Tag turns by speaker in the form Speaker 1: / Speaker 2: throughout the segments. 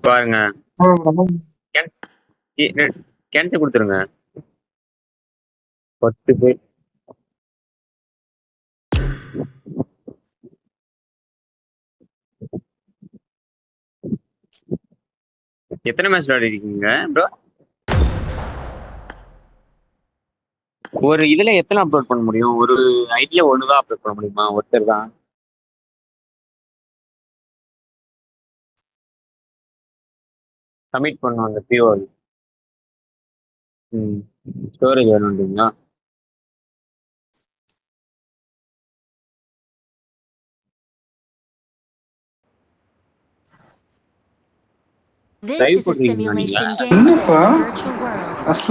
Speaker 1: பாருங்க கேன்சல் கொடுத்துருங்க 10 பேர். எத்தனை மேட்ச் விளையாடிருக்கீங்க ப்ரோ? ஒரு இதுல எத்தனை அப்லோட் பண்ண முடியும்? ஒரு ஐடியா ஒண்ணுதான் அப்லோட் பண்ண முடியுமா? ஒருத்தர் தான் சப்மிட் பண்ணுவாங்க பிஓ. ஸ்டோரேஜ் வேணும்ன்றீங்களா?
Speaker 2: This
Speaker 1: லைவ்
Speaker 2: is a
Speaker 1: போட்டுருக்கீங்களா நீங்களா?
Speaker 2: simulation game set in a virtual world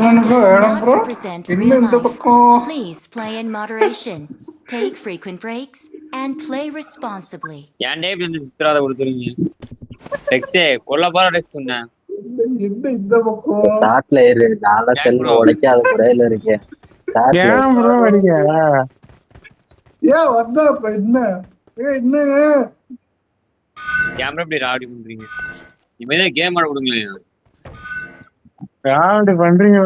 Speaker 2: and does not represent real life. Please play in moderation, take frequent breaks, and play responsibly.
Speaker 1: என் tab இருந்து சித்திராத கொடுத்துருங்க. டெக்ஸே கொல்ல போற டெக்ஸ் சொன்னேன்.
Speaker 3: இந்த பக்கம்
Speaker 4: ஸ்டார்ட்ல இரு, நாளா செல் உடைக்காத குறையில இருக்கேன்.
Speaker 3: ஏன் ப்ரோ அடிக்க ஏன் வந்தா இப்ப என்ன என்ன
Speaker 1: கேமரா இப்படி ராவடி பண்றீங்க? இனிமேதான் கேம் ஆட கொடுங்களேன்.
Speaker 3: ராவடி பண்றீங்க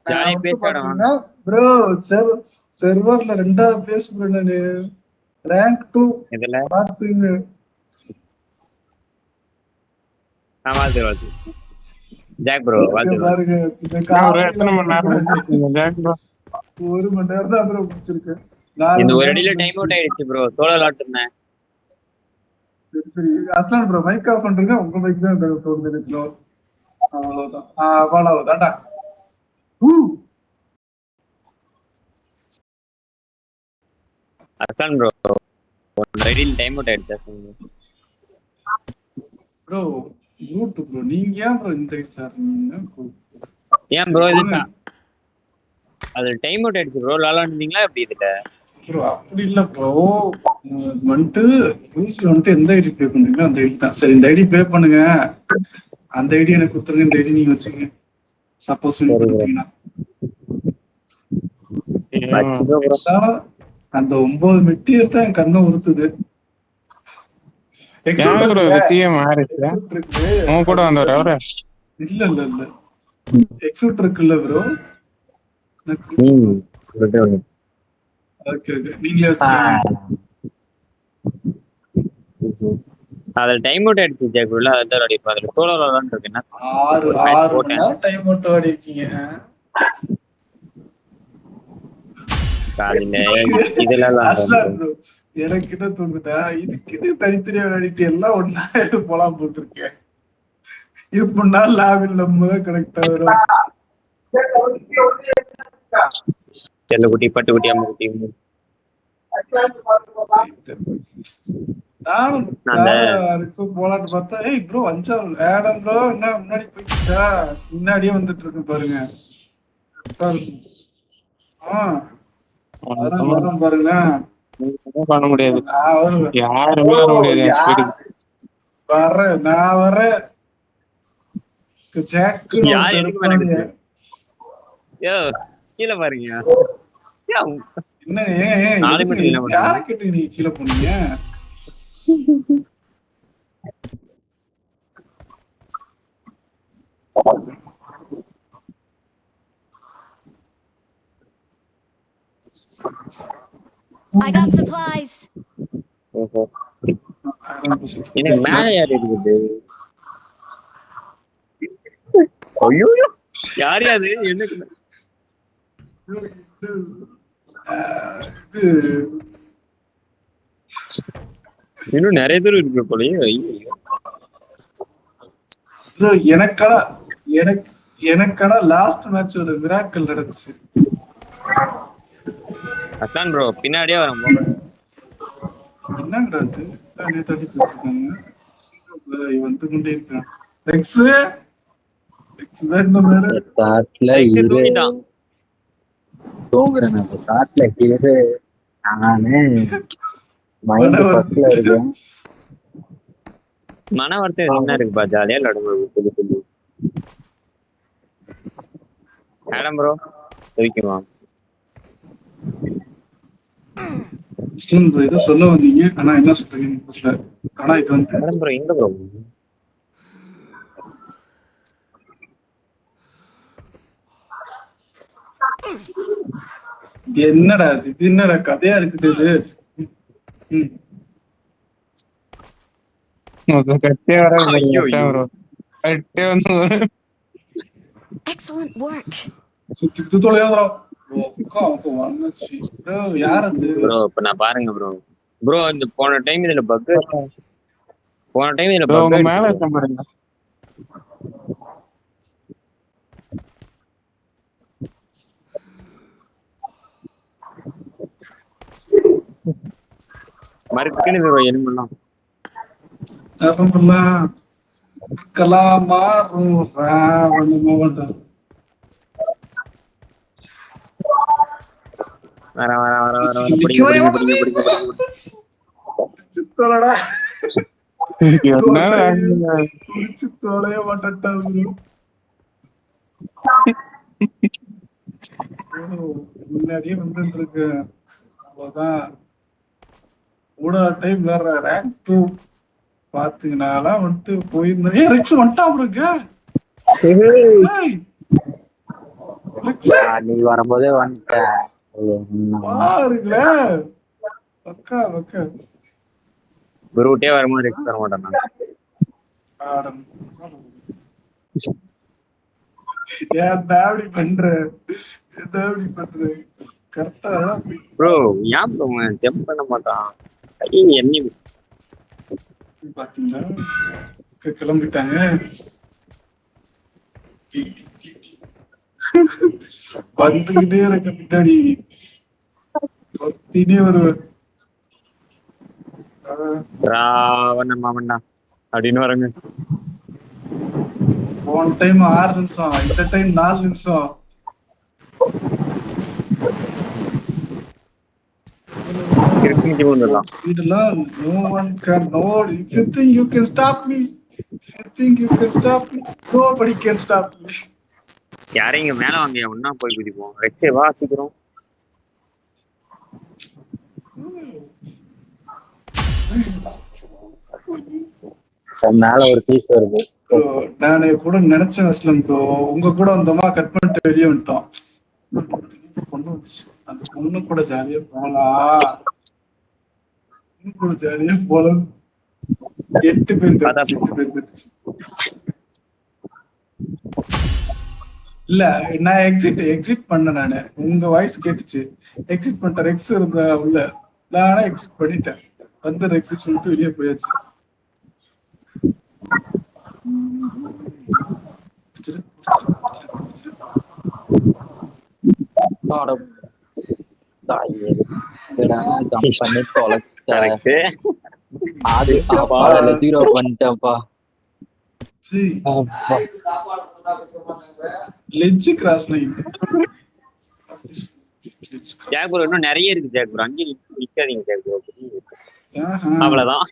Speaker 1: ஜாலியா பேசாடா
Speaker 3: ப்ரோ. சர்வர்ல 2வது பிளேஸ் ப்ரோ. நானு ரேங்க் 2
Speaker 1: இதெல்ல
Speaker 3: பாத்துங்க.
Speaker 1: வாழ்த்து ஜாக் ப்ரோ வாழ்த்து.
Speaker 3: பாருங்க இந்த கார் எத்தனை மணி நேரம் வச்சிருக்கீங்க ஜாக் ப்ரோ? 1 மணி நேரம் தான் ப்ரோ முடிச்சிருக்கேன்.
Speaker 1: இந்த ஒரு அடியில டைம் அவுட் ஆயிடுச்சு ப்ரோ. சோலோ விளையாட்டு இருந்தேன்.
Speaker 3: சரி அஸ்லான் ப்ரோ மைக் ஆஃப் பண்றீங்க. உங்க மைக் தான் தோணுது ப்ரோ. அவ்வளவுதான். அவ்வளவுதான்டா.
Speaker 1: அஸ்லான் ப்ரோ ஒரு அடியில டைம் அவுட் ஆயிடுச்சு
Speaker 3: ப்ரோ. ரூட் ப்ரோ நீங்க ஏன் ப்ரோ இந்த இருக்கீங்க?
Speaker 1: ஏன் ப்ரோ இது அது டைம் அவுட் ஆயிடுச்சு ப்ரோ. விளையாண்டீங்களா எப்படி இதுல?
Speaker 3: ப்ரோ அப்படி இல்ல ப்ரோ. வந்துட்டு யூஸ்ல வந்துட்டு எந்த ஐடி ப்ளே பண்றீங்களோ அந்த ஐடி தான். சரி இந்த ஐடி ப்ளே பண்ணுங்க. அந்த ஐடி எனக்கு கொடுத்துருங்க. இந்த ஐடி நீங்க வச்சுங்க. சப்போஸ் பண்ணிட்டீங்கன்னா அந்த 9 மெட்டீரியல் தான் என் கண்ணை உறுத்துது. இல்ல இல்ல இல்ல எக்ஸூட் இருக்குல்ல ப்ரோ. ஓகே ஓகே நீங்களே வச்சுக்கோங்க.
Speaker 1: அதுல டைம் அவுட் ஆயிடுச்சு ஜாக் ப்ரோ. அதான் அடிப்பா. அதுல சோலோ விளையாண்டு இருக்கு. என்ன
Speaker 3: 6 மணி நேரம் டைம் அவுட் ஆடி இருக்கீங்க. எனக்கு கிட்ட தோணுதா இதுக்கு தனித்தனியா விளையாடிட்டு எல்லாம் ஒன்னா போலாம் போட்டிருக்கேன். எப்படின்னா லாபில் நம்ம தான் கனெக்ட் ஆகுறோம்.
Speaker 1: குட்டி பட்டு குட்டி அம்மா குட்டி
Speaker 3: போலான்னு பார்த்தா ஏய் ப்ரோ அஞ்சாவது ஆடம் ப்ரோ என்ன முன்னாடி போயிட்டா முன்னாடியே வந்துட்டு இருக்கு பாருங்க. பாருங்க
Speaker 4: பண்ண முடியாது. யாருமே வர முடியாது.
Speaker 3: வர்றேன் நான் வர்றேன்.
Speaker 1: கீழே பாருங்க.
Speaker 3: என்ன யார கேட்டு நீ கீழே போனீங்க?
Speaker 2: I got supplies.
Speaker 1: எனக்கு மேல யார் இருக்குது? ஐயோ யார் அது? எனக்கு இன்னும் நிறைய பேர் இருக்கு போலயே.
Speaker 3: எனக்கடா லாஸ்ட் மேட்ச் ஒரு மிராக்கிள் நடந்துச்சு.
Speaker 1: அஸ்லான் ப்ரோ பின்னாடியே வரும்.
Speaker 3: என்னங்கடா அது? தண்ணி குடிச்சிருக்காங்க. வந்து கொண்டே இருக்கான்.
Speaker 4: தூங்குறேன் காட்டுல கீழே. நானு
Speaker 1: மன வருத்தம் என்ன இருக்குப்பா? ஜாலியா விளையாடுங்க. Adam bro தெரிக்குமா?
Speaker 3: ப்ரோ ஏதோ சொல்ல வந்தீங்க, ஆனா என்ன சொல்றீங்கன்னு புரியல. ஆனா இது வந்து
Speaker 1: ப்ரோ எங்க ப்ரோ
Speaker 3: என்னடா இது என்னடா கதையா இருக்குது இது.
Speaker 4: கட்டே வர
Speaker 1: ஐயோ
Speaker 4: ப்ரோ கட்டே வந்து
Speaker 2: Excellent work.
Speaker 3: சுத்தி தொலையாதரா யார் அது?
Speaker 1: ப்ரோ இப்ப நான் பாருங்க ப்ரோ ப்ரோ இந்த போன டைம் இதுல பக்
Speaker 4: உங்க மேல இருக்க பாருங்க.
Speaker 1: மறுக்கணும் ப்ரோ எலும்பெல்லாம்
Speaker 3: கலாமா ராவணமோகன்
Speaker 1: வர வர வர வர வர பிடிங்க பிடிங்க பிடிங்க பிடிங்க பிடிங்க
Speaker 3: சித்தோலடா
Speaker 4: என்னால
Speaker 3: குடிச்சு தொலைய மாட்டா முன்னாடியே வந்துட்டு இருக்கு. அவ்வளவுதான் ஊடா டைம் வேற ரேங்க் 2 பாத்தீங்கன்னாலாம் வந்துட்டு போயிருந்தேன். ரிக்ஸ் வந்துட்டான் இருக்கு.
Speaker 4: நீ வரும்போதே வந்துட்ட
Speaker 3: பாருங்களேன் பக்கா பக்கா
Speaker 1: குருட்டே வரும்போது ரெக்ஸ் தர மாட்டேன் நான்.
Speaker 3: ஏன்டா அப்படி பண்ற கரெக்டா
Speaker 1: ப்ரோ ஏன் ப்ரோ ஜம்ப் பண்ண மாட்டான்? ஐயோ என்ன
Speaker 3: பாத்தீங்களா கிளம்பிட்டாங்க. வந்துகிட்டே இருக்க பின்னாடி பத்தினே வருவேன்.
Speaker 1: ராவண மாமண்ணா அப்படின்னு வரங்க.
Speaker 3: போன டைம் 6 நிமிஷம், இந்த டைம் 4 நிமிஷம். No one can know. If you think you can stop me, nobody can stop me.
Speaker 1: யாரையும் இங்க மேல வாங்க, ஒன்னா போய் குதிப்போம். ரெக்ஸே வா சீக்கிரம்.
Speaker 4: மேல ஒரு பீஸ் வருது.
Speaker 3: நானே கூட நினைச்சேன் அஸ்லம் ப்ரோ, உங்க கூட வந்தோமா கட் பண்ணிட்டு வெளியே வந்துட்டோம். அந்த பொண்ணு கூட ஜாலியா போலாம், ஜாலியா போலாம். 8 பேர் இல்ல நான் எக்ஸிட் பண்ணேன். நானு உங்க வாய்ஸ் கேட்டுச்சு, எக்ஸிட் பண்ணிட்டேன். ரெக்ஸ் இருந்த உள்ள, நானா எக்ஸிட் பண்ணிட்டேன். வந்து ரெக்ஸ் சொல்லிட்டு வெளியே போயாச்சு.
Speaker 1: இன்னும் நிறைய இருக்கு ஜாக் ப்ரோ, அங்கே நிக்காதீங்க ஜாக் ப்ரோ. அவ்வளவுதான்.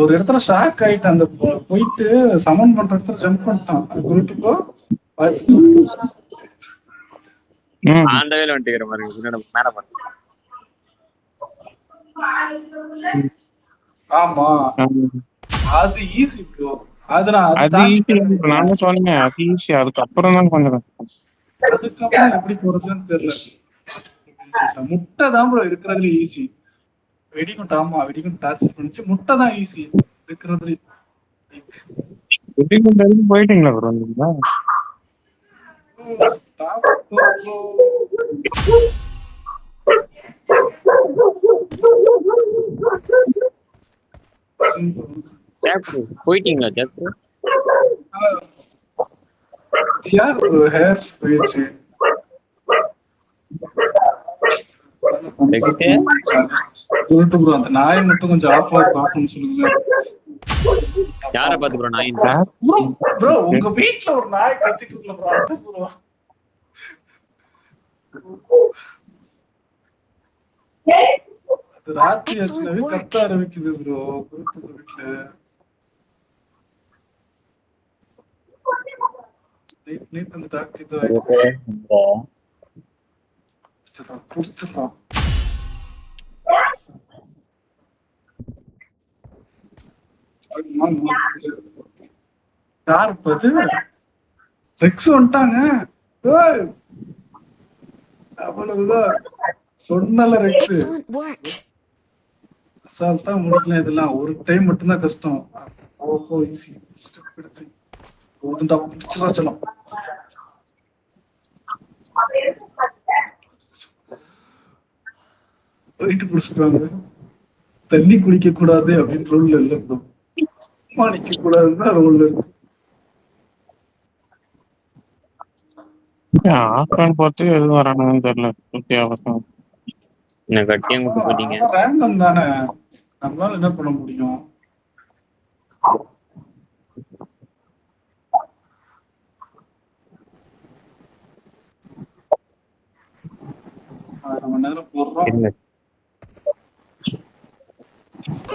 Speaker 3: ஒரு இடத்துல ஷாக் ஆயிட்டான். அந்த போயிட்டு சமன் பண்ற இடத்துல ஜம்ப் பண்ணிட்டான். குருட்டுக்கோ
Speaker 1: அந்த வேலை வந்துட்டு மாதிரி மேல பண்ண.
Speaker 3: ஆமா அது ஈஸி ப்ரோ.
Speaker 4: நாங்க சொன்னேன் அது ஈஸி. அதுக்கப்புறம் தான் கொஞ்சம்
Speaker 3: அதுக்கப்புறம் எப்படி போறதுன்னு தெரியல. முட்டை தான் ப்ரோ இருக்கிறதுல ஈஸி. வெடிக்கும். ஆமா வெடிக்கும் டார்ச்சர் பண்ணிச்சு. முட்டை தான் ஈஸி இருக்கிறதுல.
Speaker 4: வெடிக்கும் போயிட்டீங்களா ப்ரோ?
Speaker 1: போயிட்டீங்களா ஜாக் ப்ரோ?
Speaker 3: யார் ஹேர்ஸ் போயிடுச்சு. அந்த நாயை மட்டும் கொஞ்சம் ஆஃப் பார்க்கணும்னு சொல்லுங்க.
Speaker 1: யார பாத்து ப்ரோ நாய்?
Speaker 3: ப்ரோ உங்க வீட்ல ஒரு நாய் கத்திட்டு இருக்குல ப்ரோ, அது ப்ரோ. அது ராத்திரி
Speaker 2: Excellent
Speaker 3: ஆச்சுனாவே
Speaker 2: work.
Speaker 3: கத்த ஆரம்பிக்குது ப்ரோ குரூப் வீட்டுல. நைட் அந்த டாக் இது குடிச்சிடலாம். யார் பாது ரெக்ஸ் வந்துட்டாங்க. ஏய், அவ்வளவுதான் சொன்னல ரெக்ஸ்.
Speaker 2: Excellent work.
Speaker 3: அசால்ட்டா முடிக்கலாம் இதெல்லாம். ஒரு டைம் மட்டும்தான் கஷ்டம். ஓஹோ ஈஸி ஸ்டெப் எடுத்து போதுண்டா பிடிச்சதா சொல்லலாம். போயிட்டு குடிச்சிட்டாங்க. தண்ணி குடிக்க கூடாது அப்படின்னு ரூல்ல இல்ல ப்ரோ. நிக்க கூடாதுன்னா ரூல்ல இருக்கு.
Speaker 4: ஆஃப்லைன் போட்டு எதுவும் வரானுன்னு தெரியல. அவசரம்
Speaker 1: என்ன கட்டியம் கூட்டு போட்டீங்க?
Speaker 3: ரேண்டம் தானே, நம்மளால என்ன பண்ண முடியும்? அரை மணி நேரம் போடுறோம்.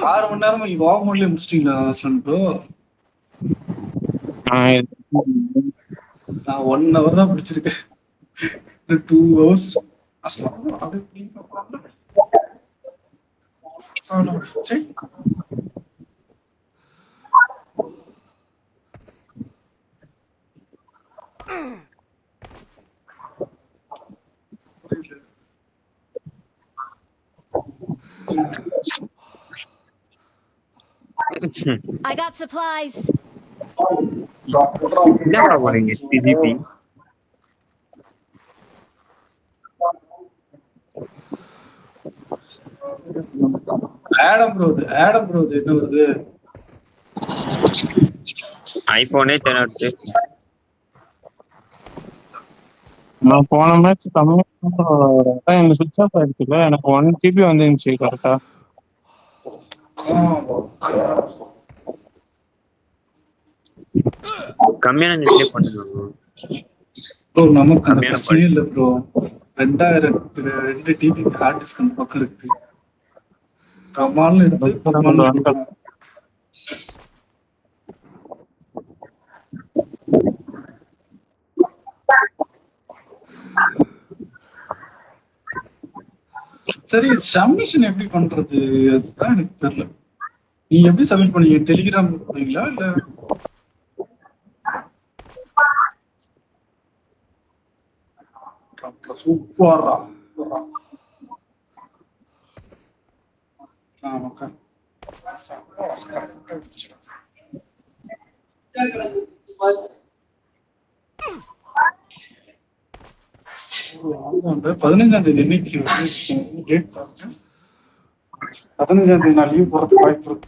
Speaker 3: 6 மணி நேரமா வாவ் மோட்லயே முடிச்சிட்டீங்களா ப்ரோ? நான் 1 hour தான் பிடிச்சிருக்கேன். 2 hours
Speaker 2: I got supplies.
Speaker 1: என்ன பண்ண போறீங்க? டிஜிபி
Speaker 3: ஆடம் ப்ரோ என்ன வருது?
Speaker 1: ஐபோனே தெனட்டு.
Speaker 4: நான் போன மேட்ச் கம்மியா எனக்கு சுவிட்ச் ஆஃப் ஆயிடுச்சுல. எனக்கு 1 GB வந்துருந்துச்சு கரெக்டா.
Speaker 1: கம்மியான நெட்ல பண்ணுங்க
Speaker 3: ப்ரோ. நமக்கு அந்த பிரச்சனை இல்ல ப்ரோ. 2 டிபி ஹார்ட் டிஸ்க் அந்த பக்கம் இருக்கு. கமால் எடுத்து சரி சப்மிஷன் எப்படி பண்றது அதுதான் எனக்கு தெரியல. நீ எப்படி சப்மிட் பண்ணீங்க? டெலிகிராம் போறீங்களா இல்ல? சூப்பரா பதினஞ்சாம் தேதி என்னைக்கு டேட் பாருங்க. 15ஆம் தேதி நான் லீவ் போறதுக்கு வாய்ப்பு இருக்கு.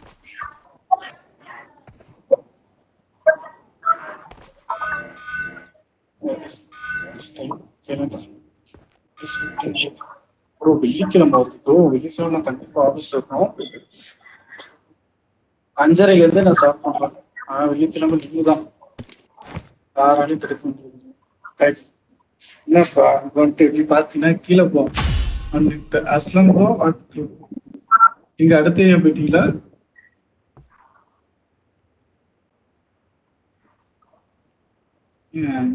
Speaker 3: ப்ரோ வெள்ளிக்கிழமை வருது ப்ரோ. வெள்ளிக்கிழமை நான் கண்டிப்பா ஆஃபீஸ்ல இருக்கணும். 5:30ல இருந்து நான் ஸ்டார்ட் பண்றேன். வெள்ளிக்கிழமை லீவு தான். யாராலையும் தடுக்க முடியாது. என்னப்பா வந்துட்டு எப்படி பாத்தீங்கன்னா கீழே போவோம். அஸ்லம் ப்ரோ இங்க அடுத்த ஏரியா போயிட்டீங்களா?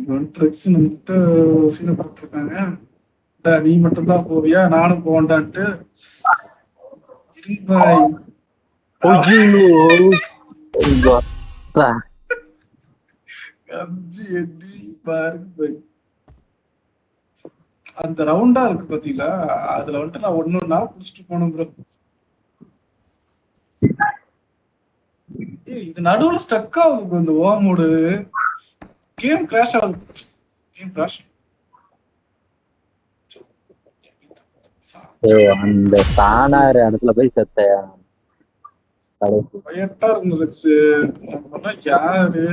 Speaker 3: நம்மகிட்ட சீனை பார்த்துருக்காங்க. நீ மட்டும்தான் போவியா நானும் போவேன்டான்ட்டு அந்த ரவுண்டா இருக்கு பாத்தீங்களா? அதுல வந்துட்டு நான் ஒன்னொன்னா புடிச்சிட்டு போனோம் ப்ரோ. இது நடுவுல ஸ்டக் ஆகுது ப்ரோ. இந்த ஓமோடு கேம் கிராஷ் ஆகுது. Game crash.
Speaker 5: அந்த தானாரு இடத்துல போய் செத்தையா
Speaker 3: பயட்டா இருந்துச்சு. யாரு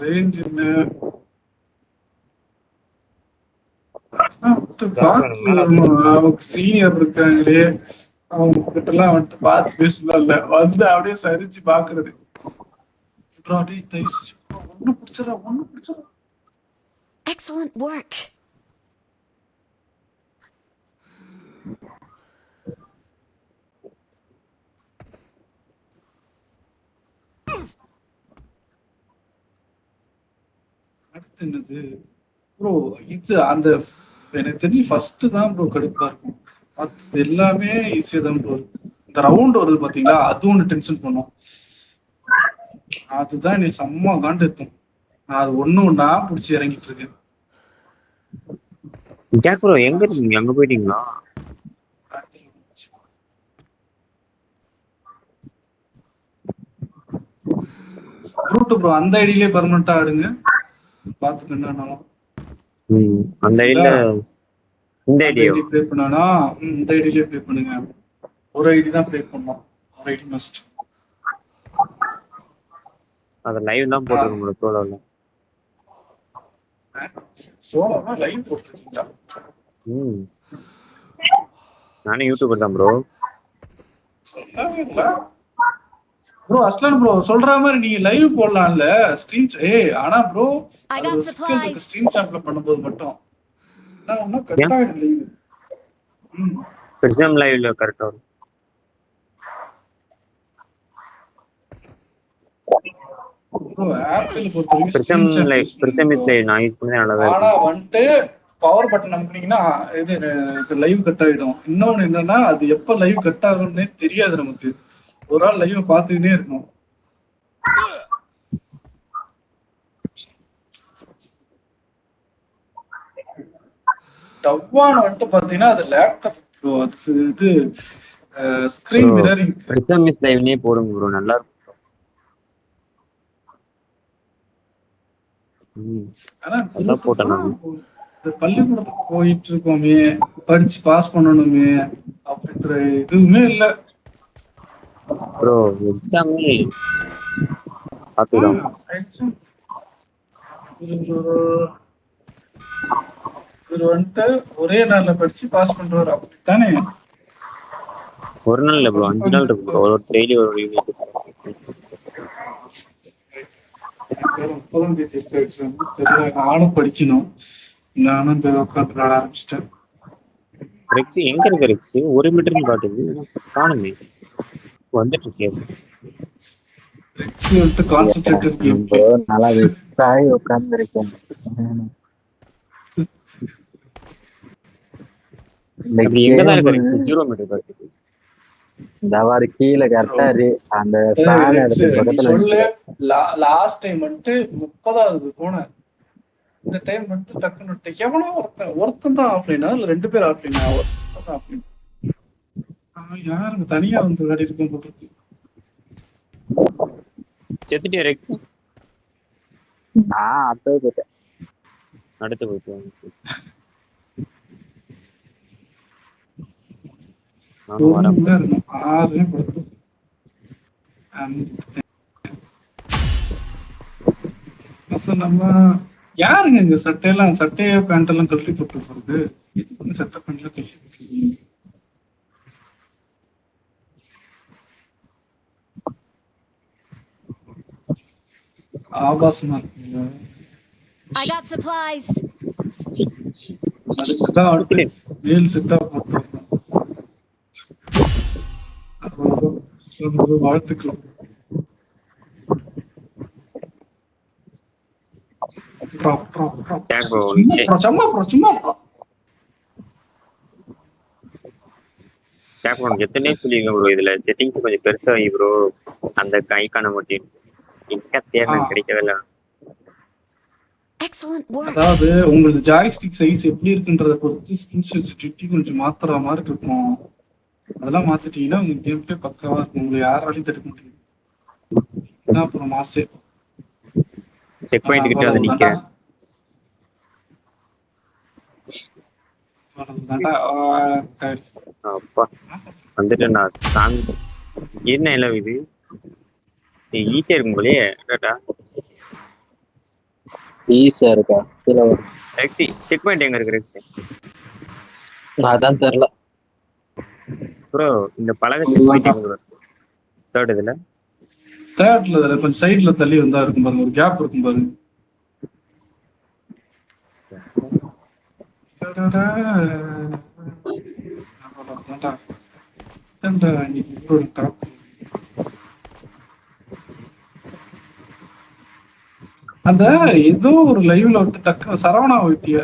Speaker 3: ரேஞ்ச் என்ன அவனுக்கு சீனியர் இருக்காங்களே அவங்க கிட்ட எல்லாம் வந்துட்டு பார்த்து பேசல வந்து அப்படியே சரிச்சு பாக்குறது. ஒண்ணு பிடிச்சா
Speaker 2: Excellent work.
Speaker 3: அடுத்து என்னது ப்ரோ? இது அந்த எனக்கு தெரிஞ்சு ஃபர்ஸ்ட் தான் ப்ரோ கடுப்பா இருக்கும். மற்றது எல்லாமே ஈஸியா தான் ப்ரோ இருக்கு. இந்த ரவுண்ட் வருது பாத்தீங்களா, அது ஒண்ணு டென்ஷன் பண்ணும். அதுதான் நீ செம்ம காண்டு இருக்கும். நான் அது ஒண்ணா புடிச்சு இறங்கிட்டு இருக்கேன்.
Speaker 1: ஜாக் ப்ரோ எங்க இருக்கீங்க? அங்க போயிட்டீங்களா?
Speaker 3: ப்ரூட் ப்ரோ அந்த ஐடியிலே பெர்மனண்டா ஆடுங்க, பாத்துக்க என்னன்னாலும்.
Speaker 1: அந்த ஐடியில இந்த ஐடியா
Speaker 3: ப்ளே பண்ணானா இந்த ஐடியிலே ப்ளே பண்ணுங்க. ஒரு ஐடி தான் ப்ளே பண்ணோம், ஒரு ஐடி மஸ்ட்.
Speaker 1: அத லைவ் தான் போட்டுருக்க முடியும் சோலோல.
Speaker 3: சோலோவா லைவ் போட்டுருக்கீங்களா?
Speaker 1: நானே யூடியூபர் தான் ப்ரோ.
Speaker 3: சொல்லவே இல்ல ப்ரோ. அஸ்லான் ப்ரோ சொல்ற மாதிரி நீங்க லைவ் போடலாம்ல ஸ்ட்ரீம். ஆனா ப்ரோ ஸ்ட்ரீம் சாட்ல பண்ணும்போது மட்டும் நான் இன்னும் கரெக்டா லைவ்
Speaker 1: பிரிசம் லைவ்ல கரெக்டா வரும்.
Speaker 3: ப்ரோ ஆப்பிள் பொறுத்தவரைக்கும்
Speaker 1: பிரிசம் லைவ் நான் யூஸ் பண்ணது நல்லா தான்
Speaker 3: ஆனா வந்துட்டு பவர் பட்டன் அமுக்குனீங்கன்னா இது லைவ் கட் ஆயிடும். இன்னொன்னு என்னன்னா அது எப்ப லைவ் கட் ஆகும்னே தெரியாது நமக்கு. ஒரு ஆள் லைவ் பாத்துக்கிட்டே இருக்கணும். டவ்வான வந்துட்டு பாத்தீங்கன்னா அது லேப்டாப் இது ஸ்கிரீன் மிரரிங்.
Speaker 1: பிரிசம் லைவ்லயே போடுங்க ப்ரோ, நல்லா இருக்கும்.
Speaker 3: ஆனா
Speaker 1: போட்டேன் நான்.
Speaker 3: பள்ளிக்கூடத்துக்கு போயிட்டு இருக்கோமே, படிச்சு பாஸ் பண்ணணுமே அப்படின்ற எதுவுமே இல்ல
Speaker 1: ப்ரோ. எக்ஸாமே பாத்துக்கலாம்.
Speaker 3: இவர் வந்துட்டு ஒரே நாள்ல படிச்சு பாஸ் பண்றாரு அப்படித்தானே?
Speaker 1: ஒரு நாள் இல்ல ப்ரோ, 5 நாள் இருக்கு ப்ரோ. ஒரு டெய்லி ஒரு ரிவ்யூ.
Speaker 3: 30ஆம் தேதி இருக்க எக்ஸாம் தெரியல. நானும் படிக்கணும். நானும் உட்காந்து விளாட ஆரம்பிச்சிட்டேன்.
Speaker 1: ரெக்ஸ் எங்க இருக்க? ரெக்ஸ் 1 மீட்டர்னு காட்டுது, காணுமே. வந்துட்டு இருக்கேன்.
Speaker 3: ரெக்ஸ் வந்துட்டு கான்சென்ட்ரேட்டட் கேம் ப்ளே.
Speaker 5: நல்லா வெஸ்டாய் உட்கார்ந்திருக்கேன்.
Speaker 1: எங்கதான் இருக்க ரெக்ஸ்? 0 மீட்டர் காட்டுது.
Speaker 5: இந்த மாதிரி கீழே கரெக்டா அந்த ஃபேன் இடத்துக்கு பக்கத்துல
Speaker 3: சொல்லு. லாஸ்ட் டைம் வந்துட்டு 30வது போனேன். இந்த டைம் வந்துட்டு டக்குன்னு எவனோ ஒருத்தன் தான் ஆஃப்லைனா இல்ல 2 பேர் ஆஃப்லைனா? ஒருத்தன் தான் ஆஃப்லைன். யாருங்க தனியா வந்து விளையாடி இருக்கும் போட்டுருக்கு.
Speaker 1: செத்துட்டியா ரெக்ஸ்?
Speaker 5: நான் அடுத்து போயிட்டேன்.
Speaker 1: அடுத்து போயிட்டு
Speaker 3: நம்ம யாருங்க இந்த சட்டையோ பேண்ட் எல்லாம் கழட்டி போட்டு போறது? எதுக்கு சட்டை பேண்ட்ல கழட்டி போட்டுருக்கீங்க? ஆபாசமா இருக்குங்க. அதுக்குதான் மேல் செட்டா போட்டு வாழ்த்துக்கலாம்.
Speaker 1: எத்தனை சொல்லிருக்கேன் ப்ரோ, இதுல செட்டிங்ஸ் கொஞ்சம் பெருசா வை ப்ரோ. அந்த ஐகானை மட்டும் எங்க தேவை கிடைக்கவே இல்லை.
Speaker 3: அதாவது உங்களுக்கு ஜாய்ஸ்டிக் சைஸ் எப்படி இருக்குன்றத பொறுத்து ஸ்கின் சென்சிட்டிவிட்டி கொஞ்சம் மாத்துற மாதிரி இருக்கும். அதெல்லாம் மாத்திட்டீங்கன்னா உங்க கேம் பிளே பக்காவா இருக்கும். உங்களை யாராலையும் தடுக்க முடியும். அப்புறம் மாசே
Speaker 1: செக் பாயிண்ட் கிட்ட வந்து நிக்கிறேன். அப்பா வந்துட்டேன் நான். சாமி என்ன எல்லாம் இது ஈஸியா இருக்கும் போலயே.
Speaker 5: ஈஸியா இருக்கா?
Speaker 1: செக் பாயிண்ட் எங்க இருக்கு?
Speaker 5: அதான் தெரியல
Speaker 1: ப்ரோ. இந்த பலகை செக் பாயிண்ட் எங்க இருக்கு?
Speaker 3: தேர்ட்ல கொஞ்சம் சைடுல தள்ளி வந்தா இருக்கும் பாருங்க, ஒரு கேப் இருக்கும் பாருங்க. அந்த ஏதோ ஒரு லைவ்ல வந்து டக்குனு சரவணா வைத்தியா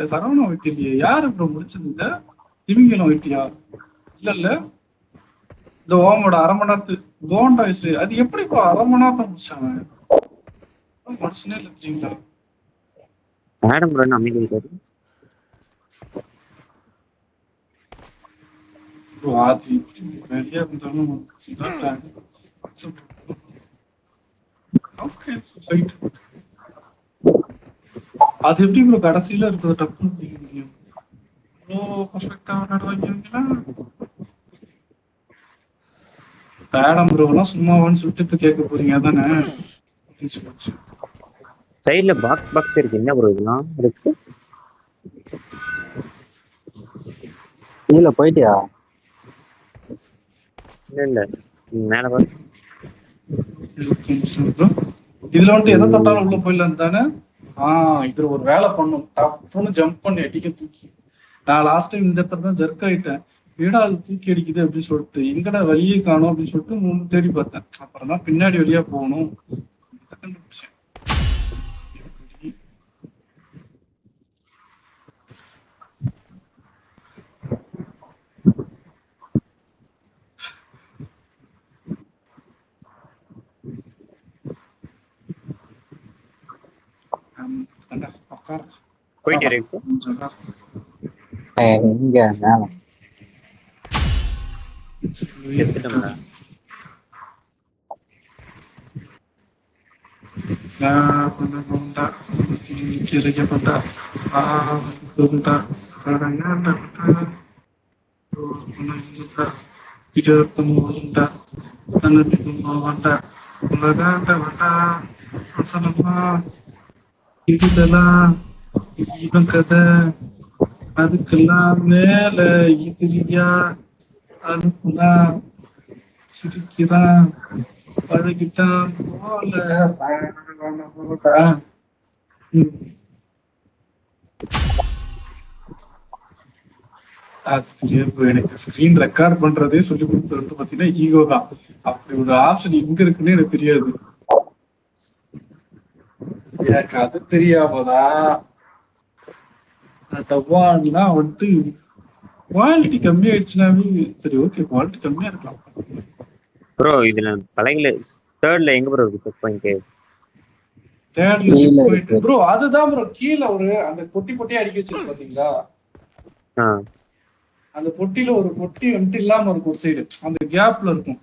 Speaker 3: யாரு ப்ரோ முடிச்சது இந்த திமிங்கலம் வைத்தியா இல்ல இந்த ஓமோட அரை மணி நேரத்துக்கு போண்டா வயசு அது எப்படி ப்ரோ அரை மணி நேரத்தை முடிச்சாங்க மனுஷனே இல்லை தெரியுங்களா
Speaker 1: மேடம் ப்ரோ அமைதி
Speaker 3: ப்ரோ அது வெளியா இருந்தாலும் ஓகே ரைட் அது எப்படி ப்ரோ கடைசியில இருக்கிறது டப்புன்னு பிடிக்க முடியும் இவ்வளோ பர்ஃபெக்டா விளையாடுவாங்களா மேடம் ப்ரோலாம் சும்மாவான்னு சொல்லிட்டு கேட்க போறீங்க தானே
Speaker 1: சைடுல பாக்ஸ் இருக்கு என்ன ப்ரோ இதெல்லாம் இருக்கு
Speaker 5: கீழே போயிட்டியா
Speaker 1: இல்ல மேல பாரு
Speaker 3: இதுல வந்துட்டு எதை தொட்டாலும் உள்ள போயிடலாம் தானே இதுல ஒரு வேலை பண்ணும் டப்புன்னு ஜம்ப் பண்ணி அடிக்க தூக்கி நான் லாஸ்ட் டைம் இந்த இடத்துல தான் ஜர்க் ஆயிட்டேன் ஏடா அது தூக்கி அடிக்குது அப்படின்னு சொல்லிட்டு எங்கடா வெளியே காணும் அப்படின்னு சொல்லிட்டு தேடி பார்த்தேன் அப்புறம் தான் பின்னாடி வழியா போகணும் கண்டுபிடிச்சேன்
Speaker 1: போயிட்டு
Speaker 5: எங்க மேல
Speaker 1: எடுத்துட்டோம்டா
Speaker 3: இதெல்லாம் இவன் கதை அதுக்கெல்லாம் மேல எதிரியா அனுப்புறான் சிரிக்கிறான் பழகிட்டான் போல அது தெரியாது எனக்கு ஸ்கிரீன் ரெக்கார்ட் பண்றதே சொல்லி கொடுத்து பாத்தீங்கன்னா ஈகோ தான் அப்படி ஒரு ஆப்ஷன் எங்க இருக்குன்னு எனக்கு தெரியாது எனக்கு அது தெரியாமதா டவான்னா வந்துட்டு குவாலிட்டி கம்மியாயிடுச்சுனாவே சரி ஓகே குவாலிட்டி கம்மியா இருக்கலாம்
Speaker 1: ப்ரோ இதுல பழகில தேர்ட்ல எங்க ப்ரோ இருக்கு செக் பாயிண்ட்
Speaker 3: தேர்ட்ல செக் பாயிண்ட் ப்ரோ அதுதான் ப்ரோ கீழ ஒரு அந்த பொட்டி அடிக்க வச்சிருக்கு பாத்தீங்களா அந்த பொட்டியில ஒரு பொட்டி வந்துட்டு இல்லாம இருக்கும் ஒரு சைடு அந்த கேப்ல இருக்கும்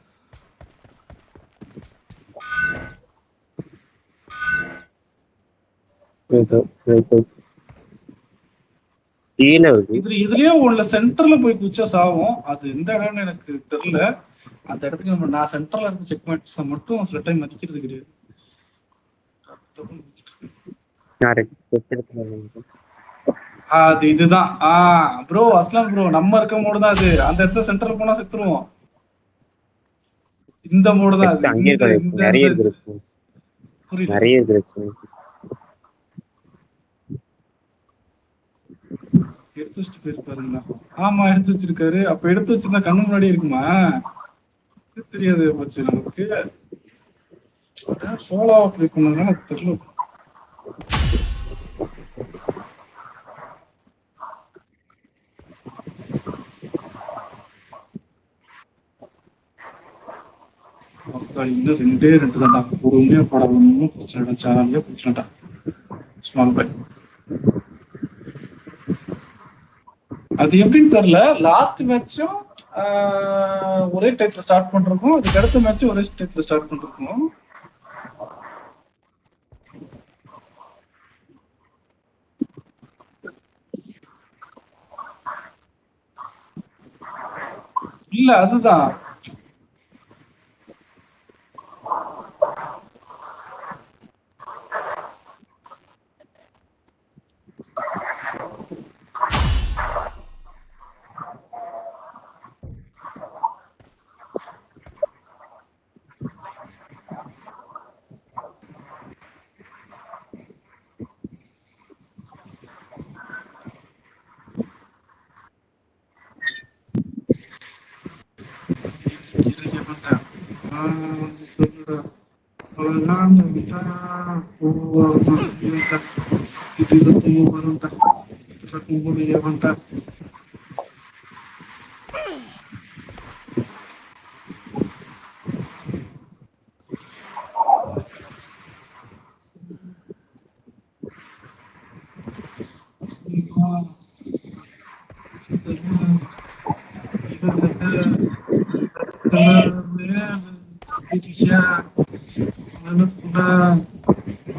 Speaker 3: இதுலயே உள்ள சென்டர்ல போய் குச்சா சாவும் அது எந்த இடம்னு எனக்கு தெரியல அந்த இடத்துக்கு நான் சென்டர்ல இருக்க செக் பாயிண்ட்ஸ் மட்டும் சில டைம் மதிக்கிறது கிடையாது அது இதுதான் ப்ரோ அஸ்லாம் ப்ரோ நம்ம இருக்க மோடு தான் அது அந்த இடத்துல சென்டர்ல போனா செத்துருவோம் இந்த மோடு தான் அது
Speaker 1: நிறைய
Speaker 3: எடுத்து வச்சுட்டு போயிருப்பாருங்களா ஆமா எடுத்து வச்சிருக்காரு அப்ப எடுத்து வச்சிருந்தா கண்ணு முன்னாடி இருக்குமா தெரியாது போச்சு நமக்கு சோலா அப்ளை பண்ணதுனால தெரியல இன்னும் ரெண்டே தான்டா பொறுமையா படம் பிரச்சனை சேனல்ல பிரச்சனைடா ஸ்மால் பை அது எப்படின்னு தெரியல லாஸ்ட் மேட்சும் ஒரே டைப்ல ஸ்டார்ட் பண்றோம் அதுக்கு அடுத்த மேட்சும் ஒரே டைப்ல ஸ்டார்ட் பண்றோம் இல்ல அதுதான் திடீர்னு வரும்டா. ஏவன்டா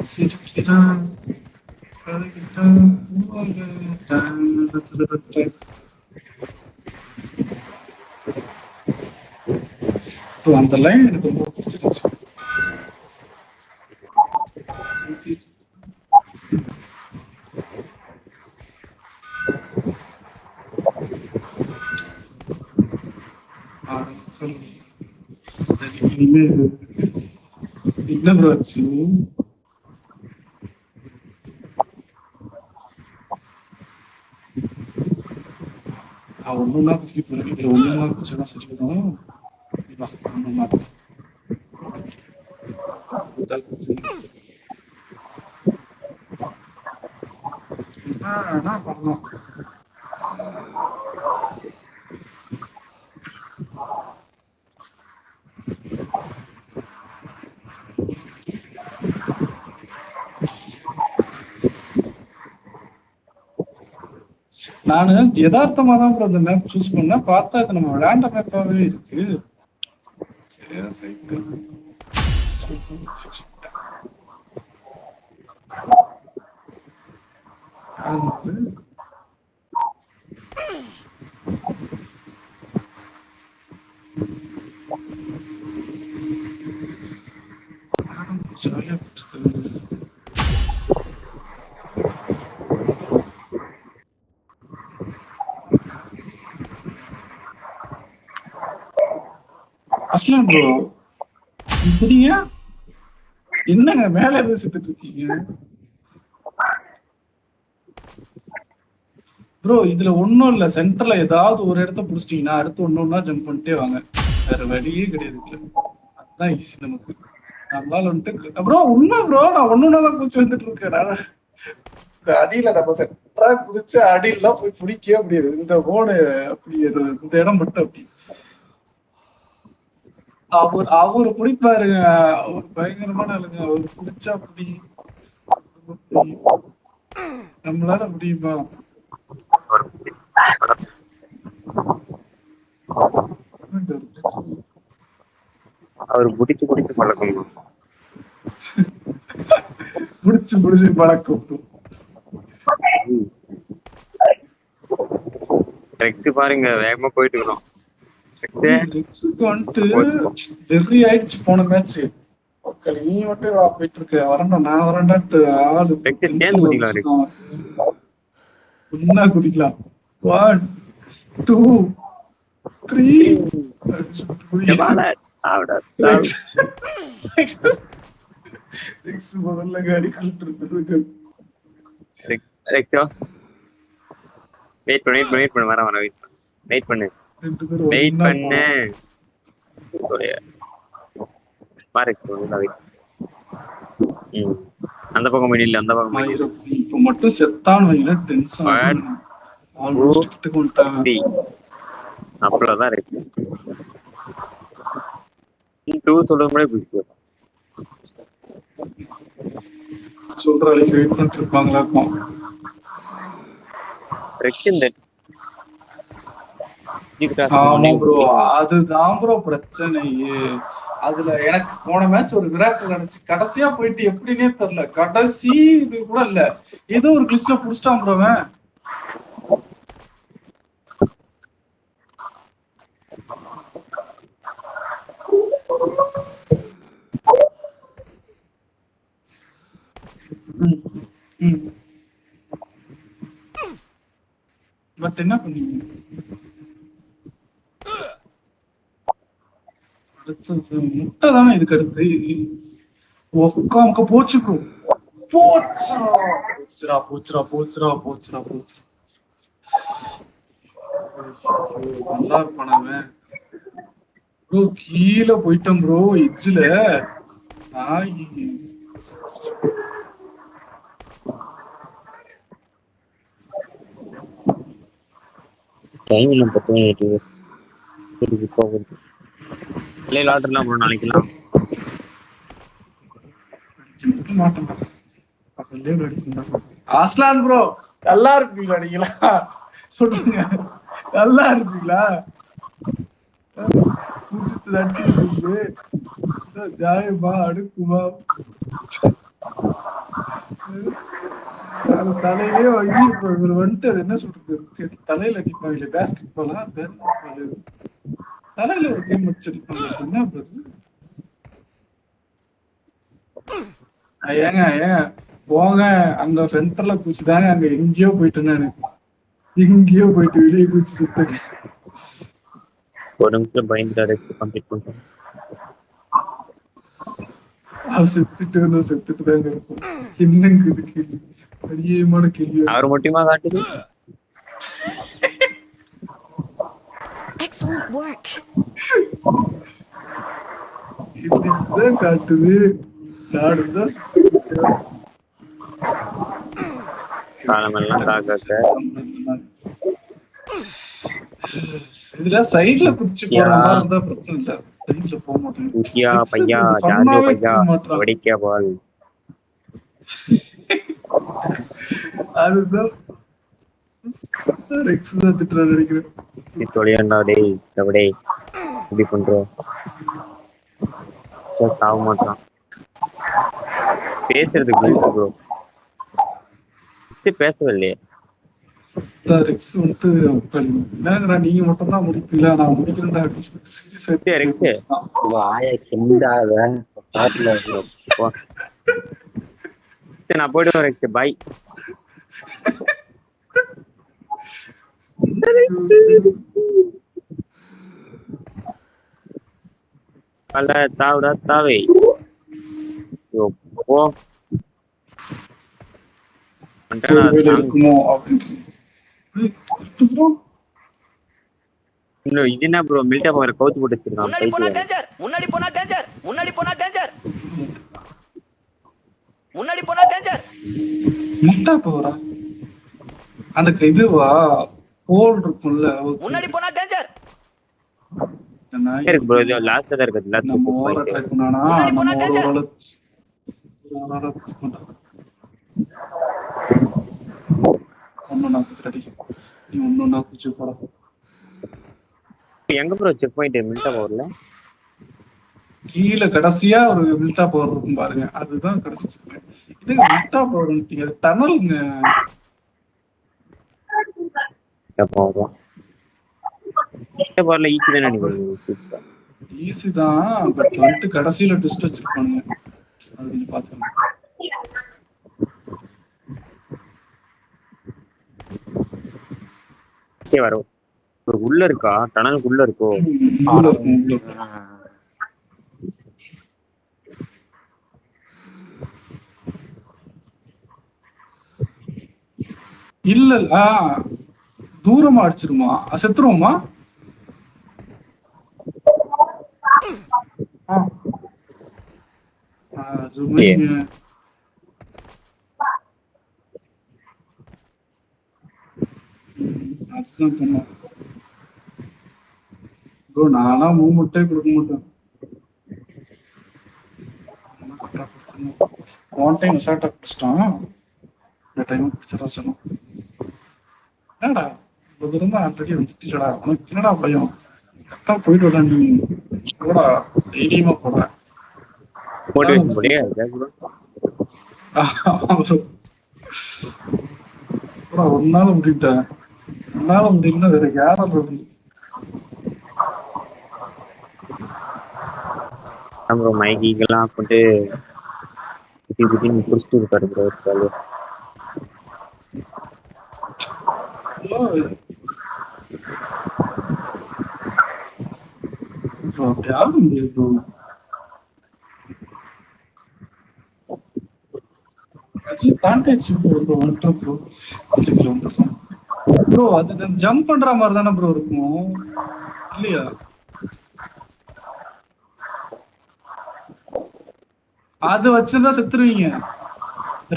Speaker 3: சிரிக்கிறான் அந்த லைன் எனக்கு ரொம்ப பிடிச்சிருச்சு. இனிமே என்ன ப்ரோ ஆச்சு? ஒண்ணுன்னா குத்தி போறேன். இதுல ஒண்ணுன்னா குச்சா சரி வரும். ஒண்ணுன்னா பண்ணலாம். நானு யதார்த்தமா தான் ப்ரோ இந்த மேப் சூஸ் பண்ண, பார்த்தா இது நம்ம விளையாண்ட மேப்பாவே இருக்கு. அஸ்லாம் ப்ரோ புதிய என்னங்க மேல இருந்து செத்துட்டு இருக்கீங்க ப்ரோ? இதுல ஒண்ணும் இல்ல, சென்டர்ல ஏதாவது ஒரு இடத்த புடிச்சிட்டீங்கன்னா அடுத்து ஒன்னொன்னா ஜம்ப் பண்ணிட்டே வாங்க, வேற வழியே கிடையாது. அதுதான் ஈஸி நமக்கு. நம்மளால வந்துட்டு ப்ரோ உண்மை ப்ரோ, நான் ஒன்னொன்னாதான் குதிச்சு வந்துட்டு இருக்கேன். அடியில நம்ம சென்டரா குதிச்சு அடியெல்லாம் போய் பிடிக்கவே முடியாது. இந்த போர்டு அப்படி இந்த இடம் மட்டும் அப்படி அவரு பிடிப்பாருங்க. அவர் பயங்கரமான ஆளுங்க. அவர் பிடிச்சா அப்படி நம்மளால முடியுமா?
Speaker 1: அவர் பிடிச்சு பழக்கம்
Speaker 3: முடிச்சு பழக்கம்.
Speaker 1: கரெக்ட் பாருங்க, வேகமா போயிட்டு இருக்கோம்.
Speaker 3: வெறி ஆயிடுச்சு போன மேட்ச். நீ மட்டும் போயிட்டு இருக்க, வரண்டா நான் வரண்டான்ட்டு ஆளு ஒன்னா குதிக்கலாம். 1 2 3 முதல்ல காடி கழுத்து.
Speaker 1: வெயிட் பண்ணு வர வெயிட் பண்ணு பாரு. அந்த பக்கம் இல்ல, அந்த பக்கம்
Speaker 3: இப்ப மட்டும் செத்தான் வைல டென்ஷன் ஆல்மோஸ்ட் கிட்ட கொண்டாங்க.
Speaker 1: அவ்வளவுதான் இருக்கு. 2 சொல்லும்போது பிடிக்கும்
Speaker 3: சொல்ற அளவுக்கு வெயிட் பண்ணிட்டு இருப்பாங்களா இருக்கும். ஆமா ப்ரோ, அதுதான் ப்ரோ பிரச்சனையே. அதுல எனக்கு போன மேட்ச் ஒரு விராக்கள் நினைச்சு கடைசியா போயிட்டு எப்படின்னே தெரியல. கடைசி இது கூட இல்ல, ஏதோ ஒரு கிளிச்ல புடிச்சிட்டான் ப்ரோ. பட் என்ன பண்ணீங்க? முட்டை தானே இதுக்கு அடுத்து உட்காமக்க போச்சு ப்ரோ. போச்சுரா. நல்லா இருப்பானவன் ப்ரோ. கீழே போயிட்டேன் ப்ரோ எட்ஜ்ல.
Speaker 1: டைம் இல்லை 10 மணி ஆயிட்டு. சரி போகுது. பிள்ளைகள் ஆர்டர்லாம் ப்ரோ நாளைக்கெல்லாம்.
Speaker 3: அஸ்லான் ப்ரோ நல்லா இருப்பீங்களா நீங்களா? சொல்லுங்க நல்லா இருப்பீங்களா? குதிச்சு தட்டிட்டு ஜாயமா அடுக்குமா அது தலையிலேயே வாங்கி இப்ப இவர் வந்துட்டு அது என்ன சொல்றது தலையில அடிப்பாங்க பேஸ்கெட் பாலா தலையில ஒரு கேம் வச்சு அடிப்பாங்க என்ன ஏங்க போங்க அங்க சென்டர்ல குச்சிதாங்க அங்க எங்கேயோ போயிட்டு எனக்கு எங்கேயோ போயிட்டு வெளியே குச்சி சுத்துங்க.
Speaker 1: ஒரு நிமிஷம் பயந்துட்டாரு கம்ப்ளீட் பண்றேன்.
Speaker 3: அவர் செத்துட்டு தாங்க இருக்கும். என்னங்க இது கேள்வி பெரியமான கேள்வி.
Speaker 1: அவர் மட்டுமா காட்டுது?
Speaker 2: Excellent work.
Speaker 3: இதுதான் காட்டுது காடுதான்
Speaker 1: காலமெல்லாம் காக்க.
Speaker 3: இதுல சைடுல குதிச்சு போற மாதிரி இருந்தா பிரச்சனை இல்ல. சைடுல போக மாட்டேன்.
Speaker 1: பையா பையா ஜாலியா பையா வடிக்க பால்.
Speaker 3: அதுதான் ரெக்ஸ் தான் திட்டுறான்னு நினைக்கிறேன்.
Speaker 1: நீ தொலையாண்டா டேய் தவடே இப்படி பண்ற சாவ மாட்டான். பேசுறதுக்கு ப்ரோ பேசவே இல்லையே.
Speaker 3: ரெக்ஸ் வந்துட்டு என்னங்கடா நீங்க மட்டும் தான் முடிப்பீங்களா நான் முடிக்கிறேன்டா சீரியஸா
Speaker 1: நான் போயிட்டு வரேன். பாய். அல்ல தாவுடா தாவை போ
Speaker 3: இருக்குமோ அப்படின்னு
Speaker 1: இன்னும் இது என்ன ப்ரோ மில்டா போற கவுத்து போட்டு வச்சிருக்கான்.
Speaker 6: முன்னாடி போனா டேஞ்சர் முன்னாடி போனா டேஞ்சர் முன்னாடி போனா டேஞ்சர் முன்னாடி போனா டேஞ்சர்
Speaker 3: முட்டா போறா அந்த இதுவா போல் இருக்கும்ல
Speaker 6: முன்னாடி போனா டேஞ்சர்
Speaker 1: இருக்கு ப்ரோ. இது லாஸ்ட்ல தான் இருக்குது.
Speaker 3: நம்ம ஓவரா ட்ரை பண்ணானா நம்ம ஓவரால ஒண்ணு குச்சி நீ ஒண்ணு குச்சி போட.
Speaker 1: எங்க ப்ரோ செக் பாயிண்ட் மில்டா பவர்ல
Speaker 3: கீழே கடைசியா ஒரு மில்டா பவர் இருக்கும் பாருங்க அதுதான் கடைசி செக் பாயிண்ட். இது மில்டா பவர் அது டனலுங்க.
Speaker 1: பவர்ல ஈஸி தானே நினைக்கிறேன்.
Speaker 3: ஈஸி தான் பட் வந்துட்டு கடைசியில ட்விஸ்ட் வச்சிருப்பானுங்க அது நீங்க பாத்துக்கணும்.
Speaker 1: வரும் உள்ள இருக்கா டனலுக்கு உள்ள இருக்கோ?
Speaker 3: இல்ல தூரமா அடிச்சிருமா செத்துருவோமா? அதுதான் பண்ணும் ப்ரோ. நானா மூமெண்டே கொடுக்க மாட்டேன். ஒன் டைம் அசால்ட்டா பிடிச்சிட்டான். இந்த டைம் பிடிச்சதா சொன்னோம். என்னடா இவ்வளவு தூரம் தான் ஆல்ரெடி வந்துட்டா உனக்கு என்னடா பயம்? கரெக்டா போயிட்டு விட நீ கூட தைரியமா போடுற ஒரு நாள் முடிட்டேன். உன்னால முடியலன்னா வேற யாரும்
Speaker 1: மைக்கெல்லாம் போட்டு குடிச்சிட்டு இருக்காரு ப்ரோ.
Speaker 3: யாரும் முடியாது தாண்டாச்சு ப்ரோ. அது ஜம்ப் பண்ற மாதிரி தானே ப்ரோ இருக்கும் இல்லையா? அது வச்சிருந்தா செத்துருவீங்க.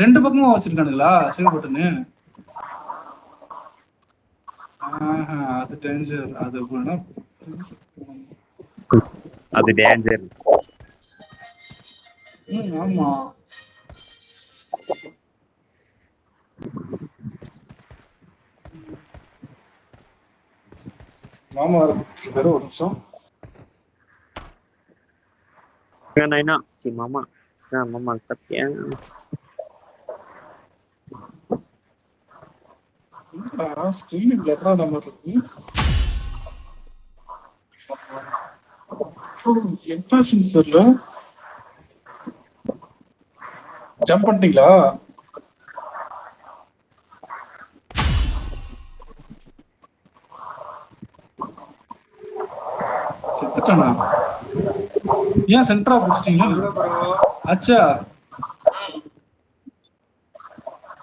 Speaker 3: ரெண்டு பக்கமும் வச்சிருக்கானுங்களா சேவ் பட்டனு? அது டேஞ்சர். அது போனா
Speaker 1: அது டேஞ்சர்.
Speaker 3: ஆமா. மாமா வேற ஒரு நிமிஷம்.
Speaker 1: Nainak si mama. Nah, mama tapi
Speaker 3: screen பிளரா நம்ம இருக்கு. என்ன சென்சர்ல ஜம்ப் பண்ணிட்டீங்களா? செத்துட்டானா? ஏன் சென்டரா புடிச்சிட்டீங்களா? அச்சா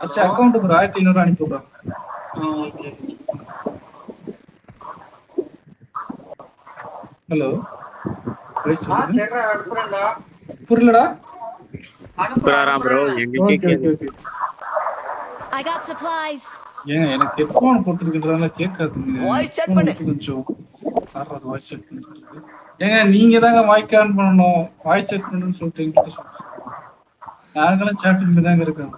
Speaker 3: அச்சா அக்கௌண்ட்டுக்கு ஒரு 1500 அனுப்பி விடுறேன். ஹலோ புரியலடா.
Speaker 1: bro
Speaker 2: I got supplies.
Speaker 3: ஏங்க எனக்கு ஹெட்போன் போட்டுருக்கிறதால கேட்காதுங்க.
Speaker 6: வாய்ஸ் செட் பண்ணு.
Speaker 3: கொஞ்சம் வாய்ஸ் செட் பண்ணுறது. ஏங்க நீங்க தாங்க மைக் ஆன் பண்ணணும். வாய்ஸ் செட் பண்ணுன்னு சொல்லிட்டு என்கிட்ட சொல்றேன். நாங்களும் சாட்டிங்ல தாங்க இருக்கோம்.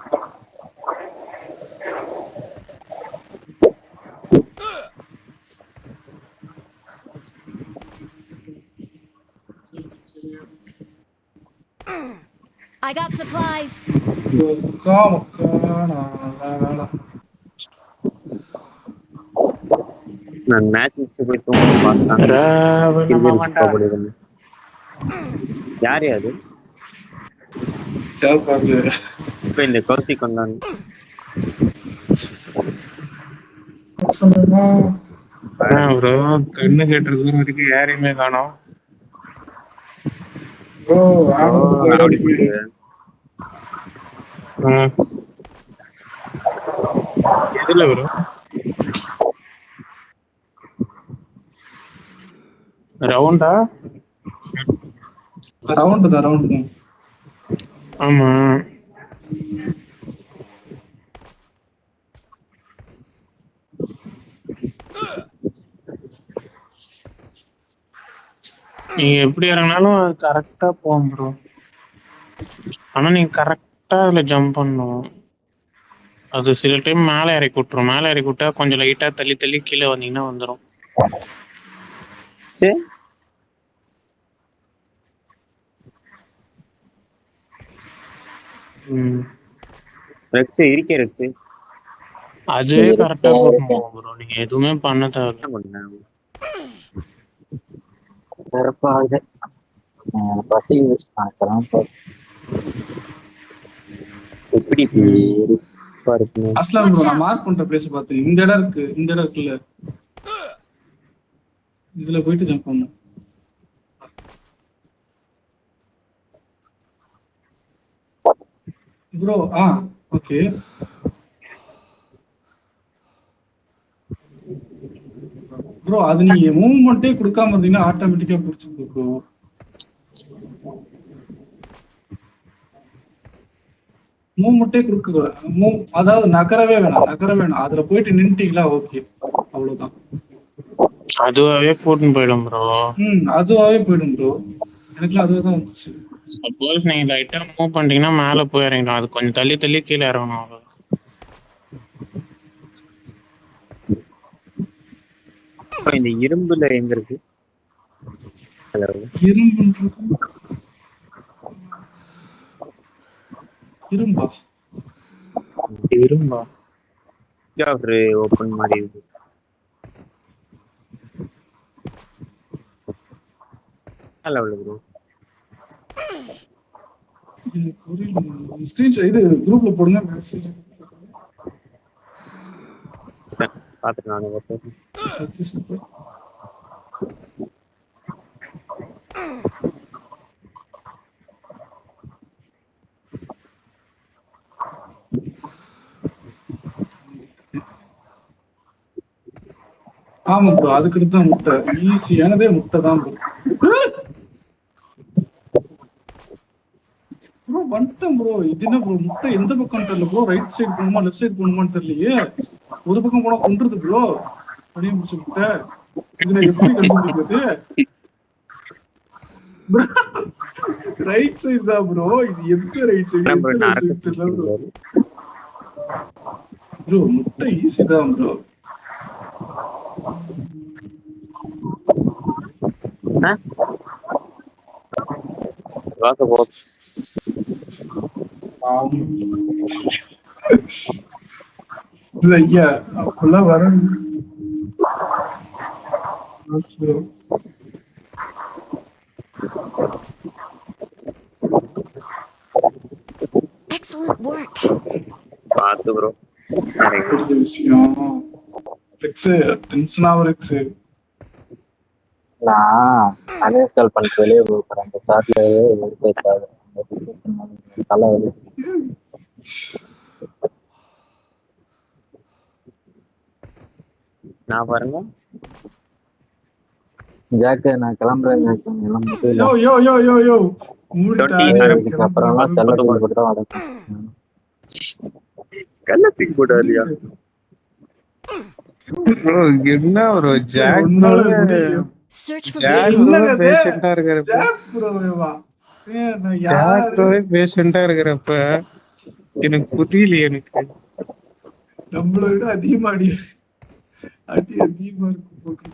Speaker 2: I got supplies.
Speaker 1: நான் மேட்ச் முடிச்சு போய் தூங்க பார்த்தேன். யாரு அது இப்ப இந்த கௌசிக் வந்தாங்க.
Speaker 4: ப்ரோ கண்ணு கேட்டிருக்கு வரைக்கும் யாரையுமே காணோம். எதுல ப்ரோ? ரவுண்டா?
Speaker 3: ரவுண்டு தான்.
Speaker 4: ஆமா. நீங்க எப்படி இறங்கினாலும் கரெக்டா போகும் ப்ரோ. ஆனா நீங்க கரெக்டா அதுல ஜம்ப் பண்ணணும். அது சில டைம் மேல இறக்கி விட்டுரும். மேல இறக்கி விட்டா கொஞ்சம் லைட்டா தள்ளி தள்ளி கீழே வந்தீங்கன்னா வந்துடும்.
Speaker 1: சரி இருக்கு.
Speaker 4: அதுவே கரெக்டா போகும் ப்ரோ. நீங்க எதுவுமே பண்ண தேவையில்ல.
Speaker 1: எப்படி
Speaker 3: அஸ்லாம் ப்ரோ நான் மார்க் பண்ற பிளேஸ் பார்த்து இந்த இடம் இருக்குல்ல, இதுல போயிட்டு ஜம்ப் பண்ணணும் ப்ரோ. Okay bro. அது நீங்க மூவ்மெண்ட்டே கொடுக்காம இருந்தீங்கன்னா ஆட்டோமேட்டிக்கா புடிச்சுக்கு ப்ரோ. மூவ்மெண்ட்டே கொடுக்க அதாவது நகரவே வேணாம். அதுல போயிட்டு நின்னுட்டீங்களா ஓகே, அவ்வளவுதான்.
Speaker 4: அதுவாவே போட்டுன்னு போயிடும் ப்ரோ.
Speaker 3: அதுவாவே போயிடும் ப்ரோ. எனக்குலாம் அதுவே தான் வந்துச்சு.
Speaker 4: சப்போஸ் நீங்க லைட்டா மூவ் பண்ணிட்டீங்கன்னா மேல போய் இறங்கிடும். அது கொஞ்சம் தள்ளி தள்ளி கீழே இறங்கணும். அவ்வளவு
Speaker 1: இந்த இரும்புல எங்க இருக்கு?
Speaker 3: இரும்பா
Speaker 1: ஓபன் மாதிரி இருக்கு. ஹலோ ப்ரோ
Speaker 3: இது குரூப்ல போடுங்க மெசேஜ்
Speaker 1: பாத்துட்டு நான்
Speaker 3: ஓகே சூப்பர். ஆமா ப்ரோ, அதுக்கு தான் முட்டை ஈஸியானதே முட்டை தான் ப்ரோ. ப்ரோ வந்துட்டேன் ப்ரோ. இது என்ன ப்ரோ முட்டை எந்த பக்கம் தெரியல ப்ரோ. ரைட் சைடு போகணுமா லெஃப்ட் சைடு போகணுமான்னு தெரியலையே. ஒரு பக்கம் போனா கொண்டுருது ப்ரோ. அப்படியே முடிச்சுட்ட. இதுல எப்படி கண்டுபிடிக்கிறது? ரைட் சைடு தான் ப்ரோ. இது எந்த ரைட் சைடு ப்ரோ? ப்ரோ முட்டை ஈஸி தான் ப்ரோ. ஐயா அப்பெல்லாம் வர
Speaker 2: Excellent work.
Speaker 1: பாத்து ப்ரோ.
Speaker 3: விஷயம் டென்ஷன் ஆகும் ரெக்ஸ்.
Speaker 5: நான் அன்இன்ஸ்டால் பண்ணிட்டு வெளியே போகிறேன். அந்த சாட்ல எடுத்து தலை வலி.
Speaker 1: நான் பாருங்க
Speaker 5: ஜாக்கு நான் கிளம்புறேன். ஜாக்கு எல்லாம்
Speaker 3: யோ யோ யோ யோ யோ
Speaker 5: அப்புறம்லாம் செல்ல போட்டு தான் வளர்க்கும்.
Speaker 1: கல்லத்துக்கு போட்டாலியா
Speaker 4: என்ன ஒரு
Speaker 2: Search for
Speaker 4: பேஷண்டா இருக்கிறப்ப எனக்கு புரியலையே. எனக்கு
Speaker 3: நம்மள விட அதிகமா அடி அதிகமா இருக்கு.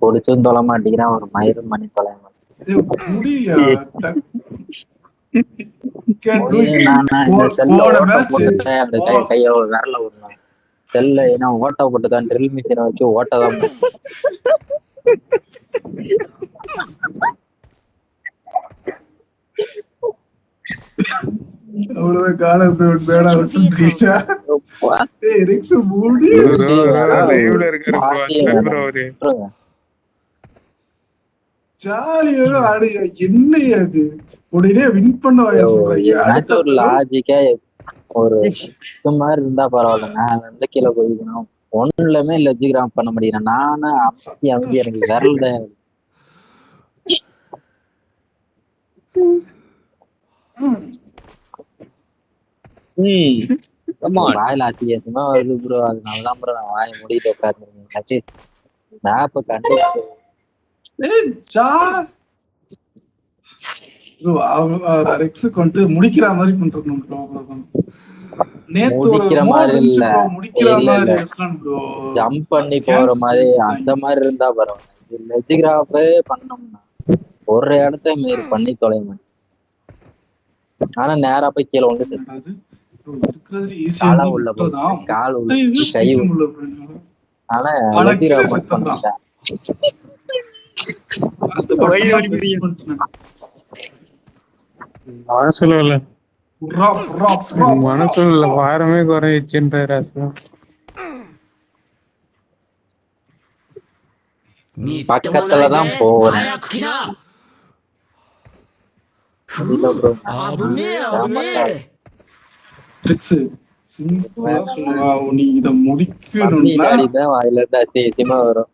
Speaker 5: பொடிச்சும் தொலை மாட்டேங்கிறான். ஒரு மயிரும் மணி தொலை கைய விரல விடணும். செல்ல ஏன்னா ஓட்ட போட்டுதான் ட்ரில் மிஷினை வச்சு ஓட்டதான்.
Speaker 3: அவ்வளவுதான் காலம் ஜாலியா ஆடுங்க. என்னையா அது உடனே வின் பண்ண
Speaker 5: ஒரு லாஜிக்கா ஒரு மாதிரி இருந்தா பரவாயில்ல. நான் எந்த கீழே போயிருக்கணும் ஒண்ணுலமே லெஜ்ஜிகிராம் பண்ண முடியல. நானும் அமைதி எனக்கு விரல்த வாயில அசிங்கமா வருது ப்ரோ. அதனாலதான் ப்ரோ நான் வாயை மூடிட்டு உட்காந்துருக்கேன். மேப்ப கண்டு
Speaker 3: முடிக்கிற மாதிரி பண்றோம்.
Speaker 5: ஜம்ப் பண்ணி போற மாதிரி அந்த மாதிரி இருந்தா பரவாயில்ல. லெஜிகிராஃபே பண்ணோம்னா ஒரு இடத்த மாரி பண்ணி தொலை மாட்டேன். ஆனா நேரா போய் கீழே வந்து கால உள்ள கால் உள்ள கை உள்ள. ஆனா லெஜிகிராஃப் பண்ணிட்டேன்.
Speaker 4: மனசுல மனசுல வாரமே குறைச்சுன்றாரு.
Speaker 5: பக்கத்துலதான் போறேன்.
Speaker 3: நீ இத முடிக்கணும்
Speaker 5: வாயில இருந்து அசிங்கமா வரும்.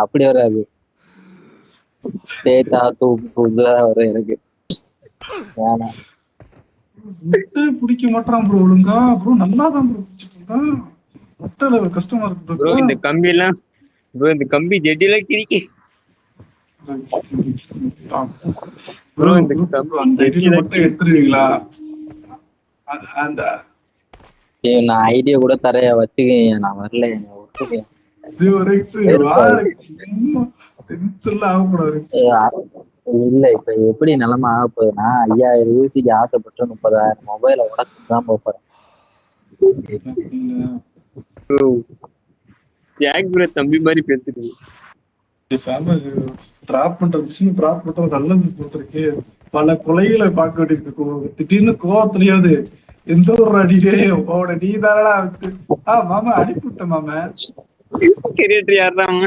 Speaker 5: அப்படி வராது. வரும் எனக்கு.
Speaker 3: பிடிக்க மாட்டான் ப்ரோ ஒழுங்கா. ப்ரோ நல்லாதான் ப்ரோ பிடிச்சிட்டு இருந்தான். முட்டை கஷ்டமா இருக்கு ப்ரோ.
Speaker 1: இந்த கம்பி எல்லாம் ப்ரோ, இந்த கம்பி ஜெட்டில கிரிக்கி
Speaker 3: ப்ரோ. இந்த கம்பி ஜெட்டில மட்டும் எடுத்துருவீங்களா? அந்த
Speaker 5: நான் ஐடியா கூட தரைய வச்சுக்கேன். நான் வரல. இல்ல இப்ப எப்படி நிலைமை ஆக போகுதுன்னா 5000 யூசிக்கு ஆசைப்பட்டு 30,000 மொபைல உடச்சுதான் போறேன்.
Speaker 1: தம்பி மாதிரி பேசிட்டு
Speaker 3: டிராப் பண்ற மிஷின் டிராப் பண்றது நல்லது சொல்றதுக்கு பல கொலைகளை பார்க்க வேண்டியிருக்கு. திடீர்னு கோவத்திலேயாவது எந்த ஒரு அடியே உன்னோட நீ தானடா மாமா அடிப்புட்ட மாமா
Speaker 1: கிரியேட்டர் யாருறாங்க?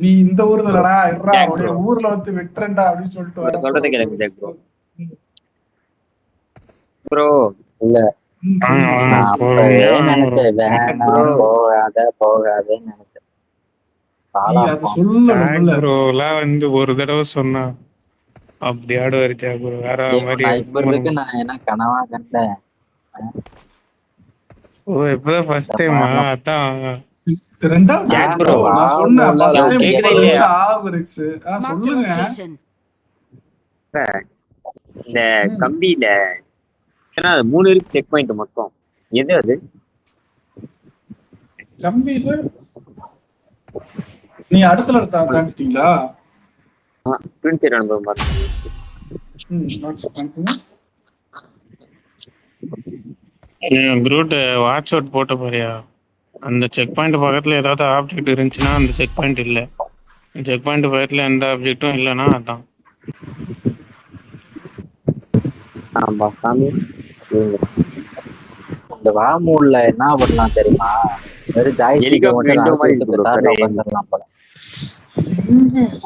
Speaker 3: நீ இந்த ஊர் தானடா இருடா உடைய ஊர்ல வந்து வெட்டுறேன்டா அப்படின்னு சொல்லிட்டு
Speaker 1: சொல்றதை கேளுங்க ப்ரோ. ப்ரோ
Speaker 5: இல்ல நினைச்சேன் வேணாம் போகாதேன்னு நினைச்சேன்.
Speaker 4: வந்து ஒரு தடவை சொன்னா அப்படி ஆடுவாரு ஜாகுரு வேற மாதிரி.
Speaker 5: நான் இப்ப இருக்கு நான் என்ன கனவா கண்டேன்.
Speaker 4: ஓ இப்பதான் ஃபர்ஸ்ட் டைமா? அதான்
Speaker 3: ரெண்டாவது
Speaker 1: Jack
Speaker 3: time
Speaker 1: bro,
Speaker 3: bro, நான் சொன்னேன் first time
Speaker 1: கேக்குதா
Speaker 3: 30
Speaker 1: இல்லையா?
Speaker 3: நிமிஷம் ஆகும் Rex.
Speaker 2: Marked a
Speaker 3: சொல்லுங்க.
Speaker 2: location.
Speaker 1: இந்த கம்பியில ஏன்னா அது 3 இருக்கு செக் பாயிண்ட் மொத்தம். எது அது?
Speaker 3: கம்பியில நீ அடுத்தல தாண்டிட்டீங்களா?
Speaker 1: ட்வின்ட்டி நம்பர் மாதிரி.
Speaker 3: வாட்ஸ்அப் பண்ணுங்க.
Speaker 4: ப்ரூட் வாட்ச் அவுட் போட்ட பாரியா? அந்த செக் பாயிண்ட் பக்கத்துல ஏதாவது ஆப்ஜெக்ட் இருந்துச்சுன்னா அந்த செக் பாயிண்ட் இல்ல. செக் பாயிண்ட் பக்கத்துல எந்த ஆப்ஜெக்டும் இல்லைன்னா அதான்.
Speaker 1: ஆமா சாமி.
Speaker 5: இந்த வாமூல்ல என்ன பண்ணலாம் தெரியுமா? வெறும் ஜாய்ஸ்டிக் மட்டும் நடத்திட்டு கார்ல உட்காந்துடலாம் போல.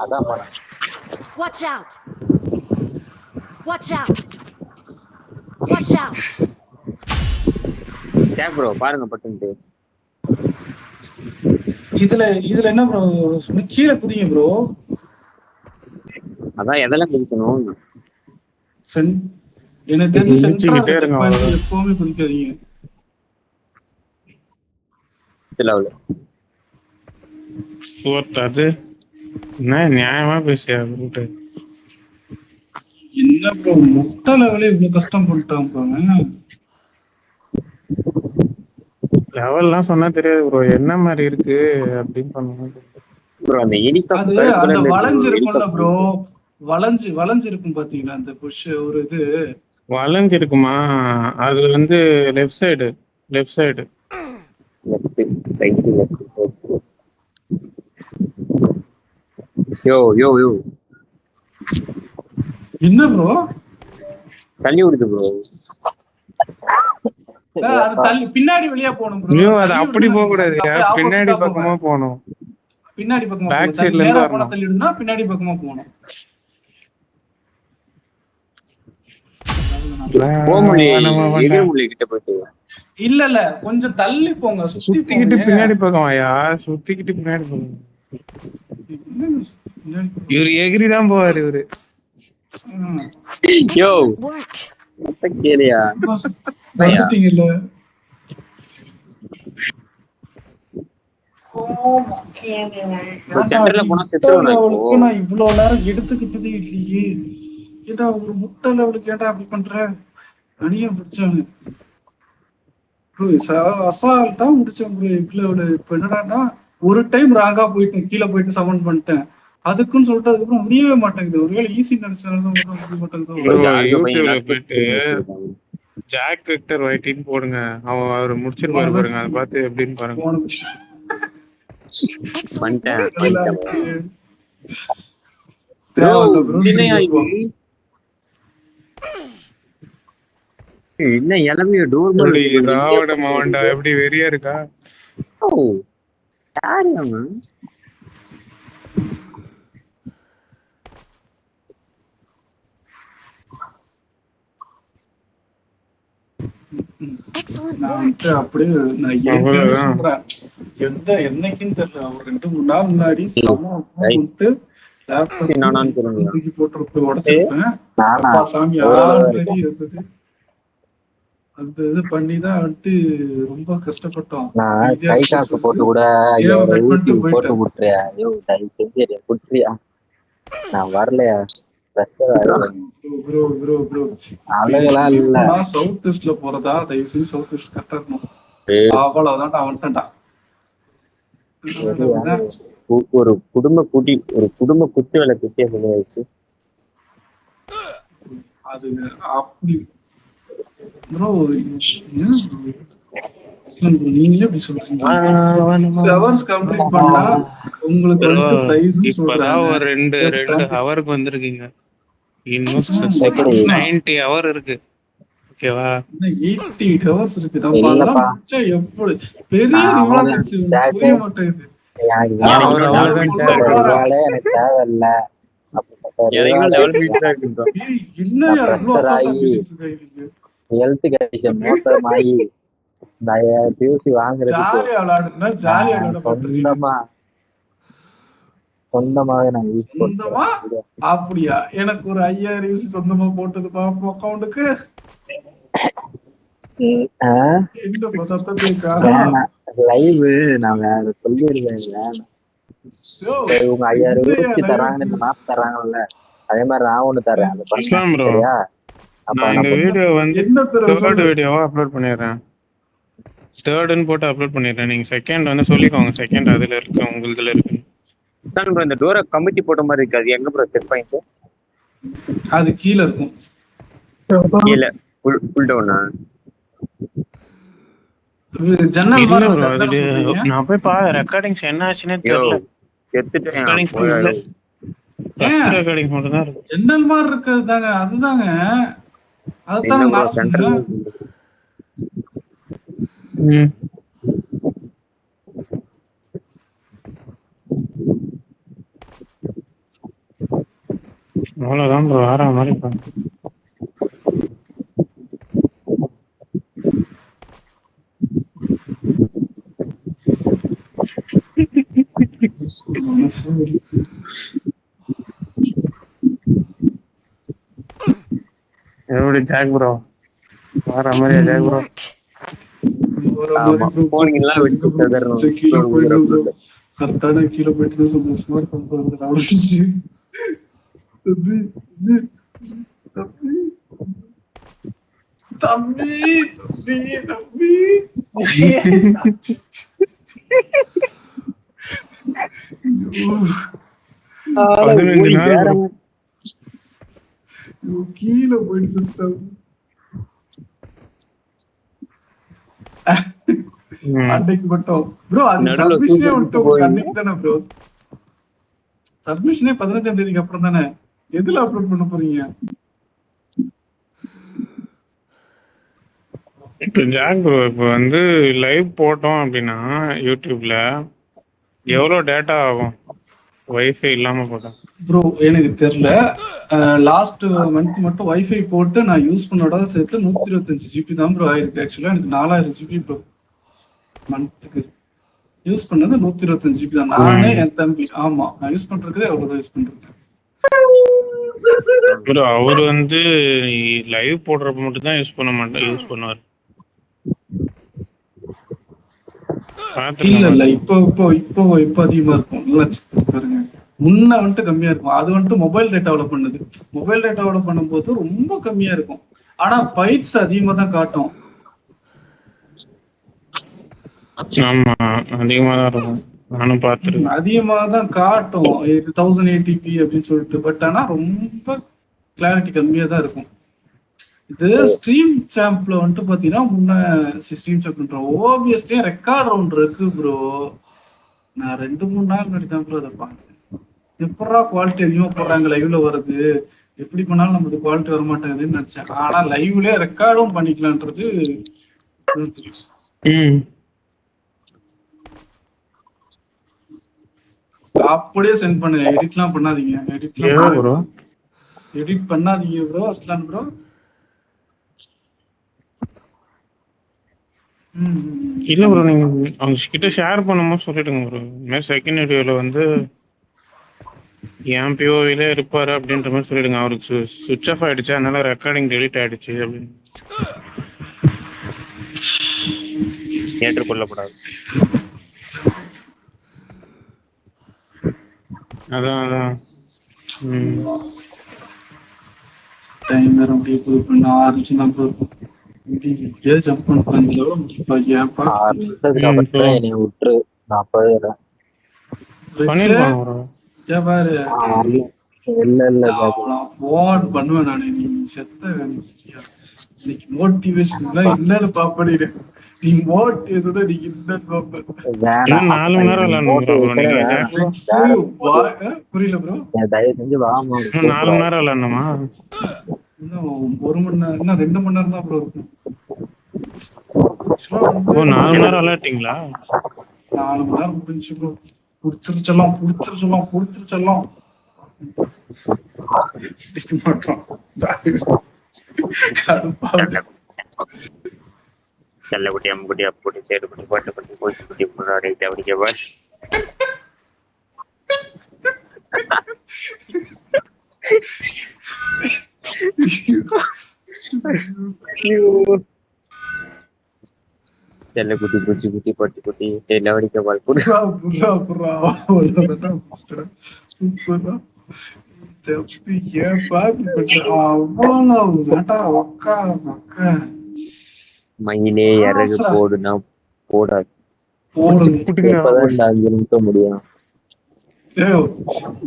Speaker 5: அதான் போறேன்.
Speaker 2: Watch out! Watch out! Watch out!
Speaker 1: Jack bro பாருங்க பட்டுன்ட்டு.
Speaker 3: இதுல என்ன ப்ரோ கீழே குதிங்க ப்ரோ.
Speaker 1: அதான் எதெல்லாம் குதிக்கணும்?
Speaker 3: எனக்கு தெரிஞ்சு சென்டரா
Speaker 4: இருங்க
Speaker 3: எப்பவுமே குதிக்காதீங்க.
Speaker 1: லெவல்
Speaker 4: ஃபோர்த் அது என்ன நியாயமா பேசியா ப்ரூட்?
Speaker 3: என்ன ப்ரோ முட்டை லெவலே இவ்வளவு கஷ்டம் பண்ணிட்டான் ப்ரோ.
Speaker 4: லெவல்லாம் சொன்னா தெரியாது ப்ரோ, என்ன மாதிரி இருக்கு அப்படின்னு பண்ணுவோம்
Speaker 1: ப்ரோ. அந்த
Speaker 3: அது
Speaker 1: ஹெலிகாப்டர்
Speaker 3: அந்த வளைஞ்சு இருக்கும்ல ப்ரோ, வளைஞ்சு இருக்கும் பாத்தீங்களா அந்த புஷ் ஒரு இது
Speaker 4: வளைஞ்சு இருக்குமா? அது வந்து left side.
Speaker 1: Left right left. Yo
Speaker 3: என்ன ப்ரோ
Speaker 1: தள்ளி விடுது ப்ரோ.
Speaker 3: அது தள்ளி பின்னாடி வெளியே போகணும் ப்ரோ.
Speaker 4: ஐயோ அது அப்படி போக கூடாது, பின்னாடி பக்கமா போகணும்.
Speaker 3: பின்னாடி பக்கமா
Speaker 4: பேக்
Speaker 3: போகணும்.
Speaker 4: சைடுல
Speaker 3: நேரா
Speaker 4: இருந்து
Speaker 3: போனா
Speaker 4: வரணும்.
Speaker 3: தள்ளி விடுனா பின்னாடி பக்கமா போகணும்.
Speaker 1: எதிர்மொழி கிட்ட போயிட்டு
Speaker 3: இல்ல கொஞ்சம் தள்ளி போங்க.
Speaker 4: சுத்திக்கிட்டு பின்னாடி பக்கமாயா? சுத்திக்கிட்டு பின்னாடி போகணும். இவரு எகிரிதான் போவாரு இவரு.
Speaker 1: யோ
Speaker 2: Excellent work.
Speaker 1: கேளியா
Speaker 3: வந்துட்டீங்கல்ல.
Speaker 1: சென்டர்ல போனா செத்துருவேன்
Speaker 3: அவளுக்கு நான் இவ்வளவு நேரம் எடுத்துக்கிட்டதே இல்லையே. ஏடா ஒரு முட்டை லெவலுக்கு ஏடா அப்படி பண்ற? அணியா பிடிச்சானு அசால்ட்டா முடிச்சேன் ப்ரோ. இவ்வளவு இப்ப என்னடான்னா ஒரு டைம் ராங்கா போயிட்டேன், கீழே போயிட்டு சமன் பண்ணிட்டேன். அதுக்குன்னு சொல்லிட்டு அதுக்கப்புறம் முடியவே மாட்டேங்குது. ஒருவேளை ஈஸி நினைச்சாலும் முடிய மாட்டேங்குது.
Speaker 4: யூடியூப்ல போயிட்டு ஜாக் விக்டர் வைட்டின்னு போடுங்க, அவரு முடிச்சிருப்பாரு பாருங்க, அதை பார்த்து எப்படின்னு பாருங்க.
Speaker 2: Excellent work.
Speaker 1: என்ன இளமைய டோர்
Speaker 4: ராவண மாவண்டா எப்படி வெறியா இருக்கா?
Speaker 2: Excellent
Speaker 3: நான்
Speaker 2: work.
Speaker 3: அப்படியே நான் ஏற்கனவே சொல்றேன். என்னைக்குன்னு தெரியல, ஒரு 2-3 நாள் முன்னாடி தூக்கி போட்டு உடைச்சிருப்பேன். அப்பா சாமி ஆல்ரெடி இருந்தது. அந்த இது பண்ணிதான் வந்துட்டு ரொம்ப கஷ்டப்பட்டோம்.
Speaker 5: கை காசு போட்டு கூட போட்டு விட்டுறியா? விட்டுறியா? நான் வரலையா?
Speaker 3: சவுத் ஈஸ்ட்ல போறதா? தயவு செய்து சவுத் ஈஸ்ட் கரெக்டா இருக்கணும். அவ்வளவுதான் வந்துட்டா.
Speaker 1: ஒரு குடும்ப குத்து வேலை குட்டியா சொல்லியாச்சு.
Speaker 3: அது அப்படி ப்ரோ நீங்களே இப்படி சொல்றீங்க. 6 hours கம்ப்ளீட் பண்ணா உங்களுக்கு வந்து பிரைஸ்
Speaker 4: இப்பதான் ஒரு 2 ஹவருக்கு வந்திருக்கீங்க. இன்னும் 90 hour இருக்கு. ஓகேவா?
Speaker 3: 88 hours இருக்கு. நம்ம அதெல்லாம் முடிச்சா எப்படி பெரிய ரிவார்ட்ஸ் புரிய மாட்டேங்குது.
Speaker 5: எனக்கு தேவையில்ல. ஹெல்த் கண்டிஷன் மோசமாயி பியூசி வாங்குறது சொந்தமா சொந்தமாவே நான் யூஸ்
Speaker 3: சொந்தமா
Speaker 5: பண்ணுறேன்.
Speaker 3: அப்படியா? எனக்கு ஒரு 5000 யூஸ் சொந்தமா போட்டது பாப்போம் அக்கௌண்ட்டுக்கு. என்னப்பா சத்தத்தை காணோம்?
Speaker 5: லைவ் நான் வேற சொல்லிடுவேன். வேணாம். உங்க 5000 ரூபாய்க்கு தராங்கன்னு இந்த மாசம் தராங்கல்ல, அதே மாதிரி நான் ஒண்ணு தரேன். அதை
Speaker 4: இஸ்லாம் bro.
Speaker 5: சரியா? அப்ப
Speaker 4: நான் இந்த வீடியோ வந்து
Speaker 3: என்ன தர
Speaker 4: தேர்ட் வீடியோவா அப்லோட் பண்ணிடுறேன். தேர்ட்னு போட்டு அப்லோட் பண்ணிடுறேன். நீங்க செகண்ட் வந்து சொல்லிக்கோங்க. செகண்ட் அதுல இருக்கு, உங்களுதுல இருக்கு.
Speaker 1: அதான் bro, இந்த டோரை கமிட்டி போட்ட மாதிரி இருக்கு. அது எங்க ப்ரோ செட் பாயிண்ட்?
Speaker 3: அது கீழ இருக்கும்.
Speaker 1: இல்ல ஃபுல் டவுனா?
Speaker 3: ஜன்னல்
Speaker 4: இல்ல
Speaker 3: மாதிரி
Speaker 4: bro,
Speaker 3: இருக்கு,
Speaker 4: அது
Speaker 3: அதானே சொல்றீங்க?
Speaker 4: நான் போய் ரெக்கார்டிங்ஸ் என்ன ஆச்சுன்னே
Speaker 1: யோ
Speaker 4: தெரியல.
Speaker 1: செத்துட்டேன்.
Speaker 4: ரெக்கார்டிங்ஸ் ரெக்கார்டிங்ஸ் மட்டும் தான் இருக்கு.
Speaker 3: ஜன்னல் மாதிரி இருக்கிறது தாங்க, அதுதாங்க. அதுதானே
Speaker 1: என்ன ப்ரோ
Speaker 3: நான்
Speaker 1: சென்டர்ல
Speaker 3: சொன்னேன்.
Speaker 4: அவ்வளவுதான் ப்ரோ, வேற மாதிரி பண்ணு. எப்படி ஜாக் ப்ரோ வேற மாதிரியா ஜாக் ப்ரோ?
Speaker 1: போன் எல்லாம் வெடிச்சு
Speaker 3: கீழே போயிட்டு கரெக்டான கீழே போயிட்டு சந்தோஷமா இருக்கும். தம்பி தம்பி தம்பி கீழே போயிட்டு செத்துட்டாங்க. அன்னைக்கு மட்டும் ப்ரோ அது சப்மிஷனே வந்துட்டு உங்களுக்கு அன்னைக்கு தானே ப்ரோ? சப்மிஷனே 15ஆம் தேதிக்கு அப்புறம் தானே. எதுல அப்லோட் பண்ண போறீங்க?
Speaker 4: இப்ப ஜாக் ப்ரோ இப்ப வந்து லைவ் போட்டோம் அப்படின்னா யூடியூப்ல எவ்வளவு டேட்டா ஆகும் வைஃபை இல்லாம போட்டா?
Speaker 3: ப்ரோ எனக்கு தெரியல. லாஸ்ட் மந்த் மட்டும் வைஃபை போட்டு நான் யூஸ் பண்ணோட சேர்த்து 125 ஜிபி தான் ப்ரோ ஆயிருக்கு. ஆக்சுவலா எனக்கு 4000 ஜிபி ப்ரோ மந்த்துக்கு. யூஸ் பண்ணது 125 ஜிபி தான். நானே என் தம்பி. ஆமா, நான் யூஸ் பண்றது அவ்வளவுதான் யூஸ் பண்றேன்.
Speaker 4: ப்ரோ அவரு வந்து லைவ் போடுறப்ப மட்டும் தான் யூஸ் பண்ணுவார்.
Speaker 3: இல்ல இப்போ அதிகமா இருக்கும். நல்லா பாருங்க, முன்ன வந்துட்டு கம்மியா இருக்கும். அது வந்துட்டு மொபைல் டேட்டாவில பண்ணுது. மொபைல் டேட்டாவில பண்ணும்போது ரொம்ப கம்மியா இருக்கும். ஆனா பைட்ஸ் அதிகமா தான் காட்டும்.
Speaker 4: ஆமா அதிகமா தான் இருக்கும். நானும் பார்த்துருக்கேன்.
Speaker 3: அதிகமா தான் காட்டும். இது 1080p அப்படின்னு சொல்லிட்டு. பட் ஆனா ரொம்ப கிளாரிட்டி கம்மியா தான் இருக்கும். இது ஸ்ட்ரீம் சாம்ப்ல வந்துட்டு பாத்தீங்கன்னா முன்ன ஸ்ட்ரீம் சாம்ப் ஓபிஎஸ்லயே ரெக்கார்ட் ரவுண்ட் இருக்கு ப்ரோ. நான் 2-3 நாள் முன்னாடி தான் ப்ரோ அதை பார்த்தேன். எப்படா குவாலிட்டி அதிகமா போடுறாங்க லைவ்ல வருது, எப்படி பண்ணாலும் நமக்கு குவாலிட்டி வர மாட்டேங்குதுன்னு நினைச்சேன். ஆனா லைவ்லயே ரெக்கார்டும் பண்ணிக்கலான்றது தெரியும். அப்படியே சென்ட் பண்ணுங்க. எடிட்லாம் பண்ணாதீங்க. எடிட் பண்ணாதீங்க ப்ரோ. அஸ்லான் ப்ரோ
Speaker 4: இல்ல ப்ரோ, நீங்க அவங்க கிட்ட ஷேர் பண்ணும்போது சொல்லிடுங்க ப்ரோ. இந்த செகண்ட் வீடியோல வந்து என் பிஓவில இருப்பாரு அப்படின்ற மாதிரி சொல்லிடுங்க. அவருக்கு சுவிட்ச் ஆஃப் ஆயிடுச்சு, அதனால ரெக்கார்டிங் டெலிட் ஆயிடுச்சு அப்படின்னு
Speaker 1: ஏற்றுக்கொள்ளப்படாது.
Speaker 4: அதான்
Speaker 3: டைமர் அப்படியே புது பண்ண 6 நிமிஷம் தான் ப்ரோ இருக்கும். ஜம்ப் பண்ணுறேன்.
Speaker 5: என்னை விட்டுரு, நான் போயிடுறேன்.
Speaker 3: பாரு
Speaker 5: இல்ல இல்ல
Speaker 3: ஃபோன் பண்ணுவேன் நானு. நீ செத்த இன்னைக்கு மோட்டிவேஷன் என்னன்னு பாப்படிடு. நீ மோட்டிவேஷன் நீங்க என்னன்னு பாப்ப.
Speaker 4: 4 மணி நேரம்
Speaker 3: புரியல ப்ரோ.
Speaker 5: தயவு செஞ்சு
Speaker 4: 4 மணி நேரம் விளையாடணுமா?
Speaker 3: இன்னும் 1 மணி நேரம், இன்னும் 2 மணி நேரம் தான் ப்ரோ இருக்கும்.
Speaker 4: 4 மணி நேரம் விளையாட்டீங்களா?
Speaker 3: 4 மணி நேரம் முடிஞ்சு ப்ரோ. புடிச்சிருச்சலாம்
Speaker 1: செல்லக்குட்டி அம்முக்குட்டி அப்புக்குட்டி சேருக்குட்டி பாட்டுக்குட்டி பூச்சிக்குட்டி முன்னாடி அப்படிங்க செல்ல குட்டி குச்சி குட்டி பட்டி குட்டி லவடிக்க பால் போடு.
Speaker 3: புறா அவ்வளவுதான்டா முடிச்சிட்டடா. சூப்பர்டா. தப்பி ஏப்பா இப்படி பண்ற? அவ்வளவுதான்டா. உக்கா
Speaker 1: மயிலே இறகு
Speaker 3: ஆசரா.
Speaker 1: போடுனா போடாது.
Speaker 3: போடுங்க.
Speaker 5: இப்பதான் இந்த 5 நிமிஷம் முடியும்.
Speaker 3: ஏய்,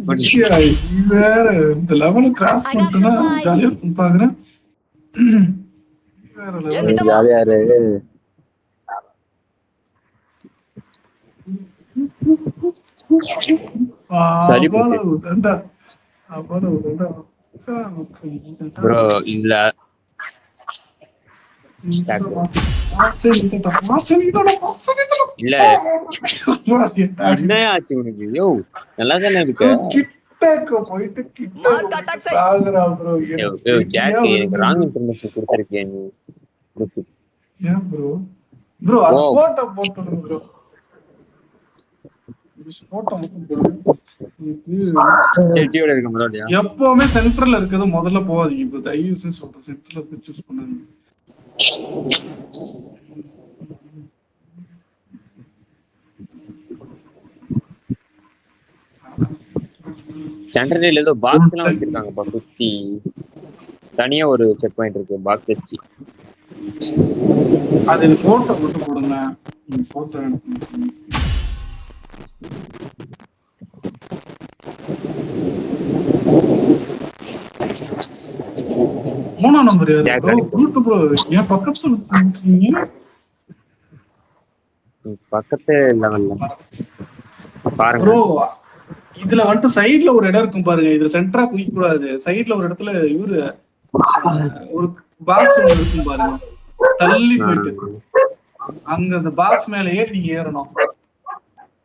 Speaker 3: விஜயா, நீ வேற இந்த லெவல கிராஸ்
Speaker 2: I got
Speaker 3: பண்ணிட்டுனா
Speaker 2: supplies.
Speaker 3: ஜாலியா பாக்குறேன். வேற level.
Speaker 6: என்கிட்ட வா.
Speaker 5: ஜாலியா இரு.
Speaker 1: சரி போச்சு.
Speaker 3: அவ்வளவுதான்டா. அவ்வளவுதான்டா. உக்கா, உக்கா, இதுதான்டா.
Speaker 1: ப்ரோ இதுல இல்ல என்ன ஆச்சு உனக்கு? யோ நல்லா தானே இருக்க. எனக்கு ராங் இன்ஃபர்மேஷன் கொடுத்துருக்கியா நீ? செட்டியோட இருக்க முடியாது.
Speaker 3: எப்பவுமே சென்டர்ல இருக்கிறது முதல்ல போவாதீங்க. இப்ப தயவு செஞ்சு சொல்றேன், சென்டர்ல இருக்க சூஸ் பண்ணுங்க.
Speaker 1: சென்டர்ல ஏதோ பாக்ஸ் எல்லாம் வச்சிருக்காங்கப்பா. 50 தனியா ஒரு செக் பாயிண்ட் இருக்கு பாக்ஸ் வச்சு.
Speaker 3: அது போட்டோ மட்டும் போடுங்க. போட்டோ மூணாம் நம்பர் ப்ரோ. என் பக்கத்துல இருக்கீங்க.
Speaker 1: பக்கத்து லெவல்ல பாருங்க
Speaker 3: ப்ரோ. இதுல வந்துட்டு சைடுல ஒரு இடம் இருக்கும் பாருங்க. இதுல சென்டரா குதிக்க கூடாது. சைடுல ஒரு இடத்துல இவரு ஒரு பாக்ஸ் ஒன்று இருக்கும் பாருங்க. தள்ளி போயிட்டு அங்க அந்த பாக்ஸ் மேல ஏறி நீங்க ஏறணும்.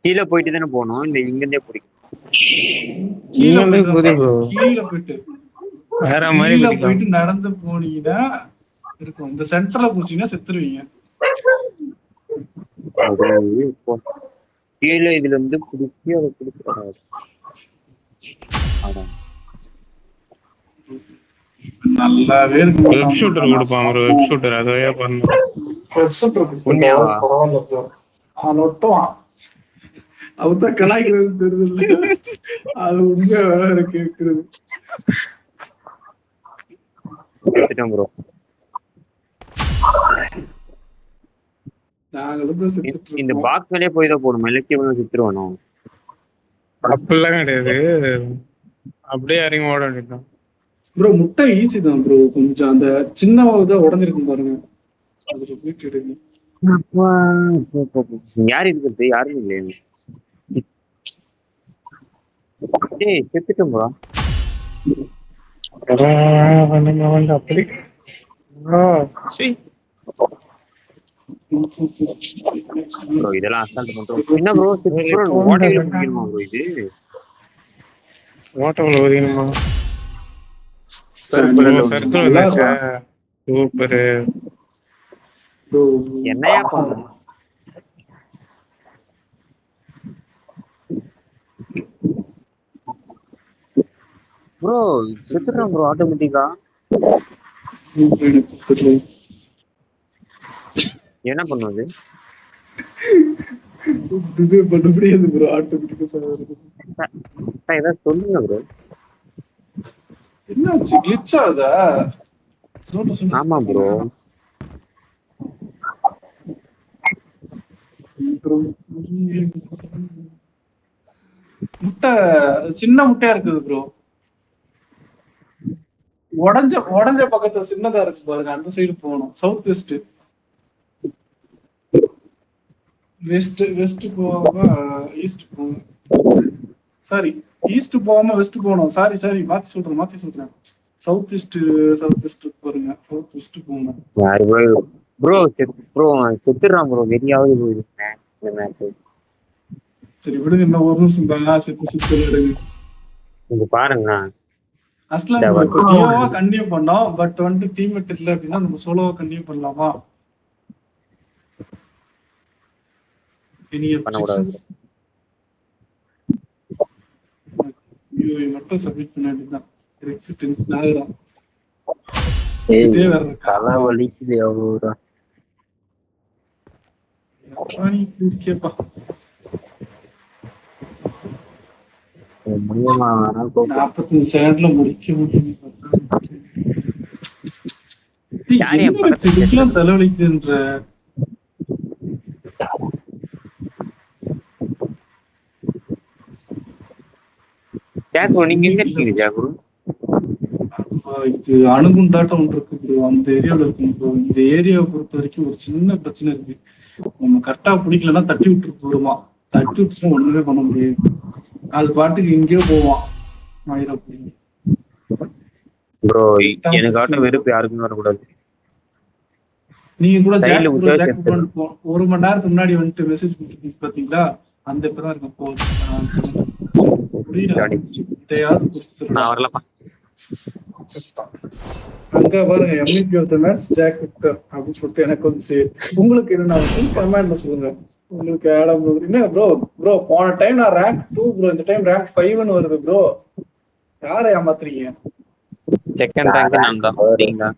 Speaker 1: கீழே போயிட்டு தானே போகணும். இந்த இங்க இருந்தே பிடிக்கும்.
Speaker 3: கீழே போயிட்டு
Speaker 4: வேற மாதிரி
Speaker 3: போயிட்டு நடந்து போனீங்கன்னா இருக்கும். இந்த சென்டர்ல போச்சீங்கன்னா செத்துருவீங்க.
Speaker 1: கீழே இதுல இருந்து பிடிச்சி அதை பிடிச்சி
Speaker 3: நல்லாவே இருக்கு.
Speaker 4: வெப் ஷூட்டர் கொடுப்பான் ப்ரோ. வெப் ஷூட்டர் அதுவே பண்ணு.
Speaker 1: உண்மையாவா?
Speaker 3: அவர்தான் கலாய்க்கிறது தெரியுது இல்ல. அது உண்மையா வேற கேக்குறது.
Speaker 1: ப்ரோ இந்த பாக்ஸ் மேலே போய் தான் போடணும். இலக்கியம் சுத்துருவானோ?
Speaker 4: அப்படிலாம் கிடையாது. அப்படியே இறங்கி ஓட வேண்டியதான்
Speaker 3: ப்ரோ. முட்டை ஈஸி தான் ப்ரோ. கொஞ்சம் அந்த சின்ன இதை உடஞ்சிருக்கும் பாருங்க. அதுல போயிட்டு எடுங்க.
Speaker 1: யாரு இருக்கிறது? யாரும் இல்லையா? ஏய் செத்துட்டோம் ப்ரோ.
Speaker 4: அப்படி
Speaker 1: ப்ரோ இதெல்லாம் அசால்ட் பண்றோம். என்ன ப்ரோ ஓட்டையில முடியணுமா ப்ரோ? இது
Speaker 4: ஓட்டவுல ஓடினுமா? சர்க்கிள் வந்துச்சா? சூப்பர்.
Speaker 1: என்னையா பண்ணணும்? ப்ரோ செத்துறோம் ப்ரோ ஆட்டோமேட்டிக்கா. என்ன பண்ணுவது? பண்ண முடியாது ப்ரோ. ஆட்டோமேட்டிக்கா ஏதாவது சொல்லுங்க ப்ரோ.
Speaker 3: என்னாச்சு? கிளிட்ச் ஆகுதா?
Speaker 1: ஆமா ப்ரோ.
Speaker 3: முட்டை சின்ன முட்டையா இருக்குது ப்ரோ. உடஞ்ச பக்கத்துல சின்னதா இருக்கு பாருங்க. அந்த சைடு போகணும். South west. வெஸ்ட் போகாம ஈஸ்ட் போகணும். சாரி, ஈஸ்ட் போகாம வெஸ்ட் போகணும். சாரி மாத்தி சொல்றேன். சவுத் வெஸ்ட் பாருங்க. சவுத் வெஸ்ட் போகணும்.
Speaker 1: ப்ரோ செத்துறான் ப்ரோ. வெறியாவது போயிடுச்சு.
Speaker 3: சரி விடுங்க. இன்னும் ஒரு நிமிஷம் தான். செத்து விடுங்க.
Speaker 1: இங்க பாருங்க.
Speaker 3: அஸ்லாம் டியோவா கண்டினியூ பண்ணோம். பட் வந்துட்டு டீம்மேட் இல்ல அப்படின்னா நம்ம சோலோவா கண்டினியூ பண்ணலாமா? ஐயோ மட்டும் சப்மிட் பண்ண வேண்டியதுதான். டென்ஷன் ஆகுறான்.
Speaker 5: ஏய்
Speaker 3: இதே வேற இருக்கா?
Speaker 5: தலை வலிக்குது அவ்வளோ.
Speaker 3: நீ இருக்கேப்பா.
Speaker 5: முடியுமா
Speaker 3: 45 செகண்ட்ல முடிக்க முடியும்.
Speaker 1: யார் என் படத்தை
Speaker 3: இதுக்கெல்லாம் தலைவலிக்குதுன்ற
Speaker 1: ஜாக்ரோ நீங்க எங்க இருக்கீங்க ஜாக்ரோ?
Speaker 3: இது அணுகுண்டாட்டம் ஒன்று இருக்கு ப்ரோ. அந்த ஏரியாவில் இருக்கும் ப்ரோ. இந்த ஏரியாவை பொறுத்த வரைக்கும் ஒரு சின்ன பிரச்சனை இருக்கு. நம்ம கரெக்டா பிடிக்கலன்னா தட்டி விட்டு தூரமா தட்டி விட்டுச்சுன்னா ஒண்ணுமே பண்ண முடியாது. அது பாட்டுக்கு எங்கேயோ போவான். ஆயிரம்
Speaker 1: ப்ரோ எனக்காட்டும் வெறுப்பு யாருக்குமே வரக்கூடாது.
Speaker 3: நீங்க கூட
Speaker 1: கையில உதவி
Speaker 3: ஒரு மணி நேரத்துக்கு முன்னாடி வந்துட்டு மெசேஜ் பண்ணிருக்கீங்க பாத்தீங்களா? அந்த இப்பதான் இருக்க போகுது.
Speaker 1: நான் வரலப்பா.
Speaker 3: அங்க பாருங்க MVP of the match Jack Victor அப்படின்னு சொல்லிட்டு எனக்கு வந்து உங்களுக்கு என்ன கமெண்ட்ல சொல்லுங்க. உங்களுக்கு என்ன ப்ரோ போன டைம் நான் ரேங்க் 2 ப்ரோ, இந்த டைம் ரேங்க் 5ன்னு வருது ப்ரோ. யாரை ஏமாத்துறீங்க?
Speaker 1: செகண்ட் ரேங்க் நான் தான்.
Speaker 3: சரிங்களா?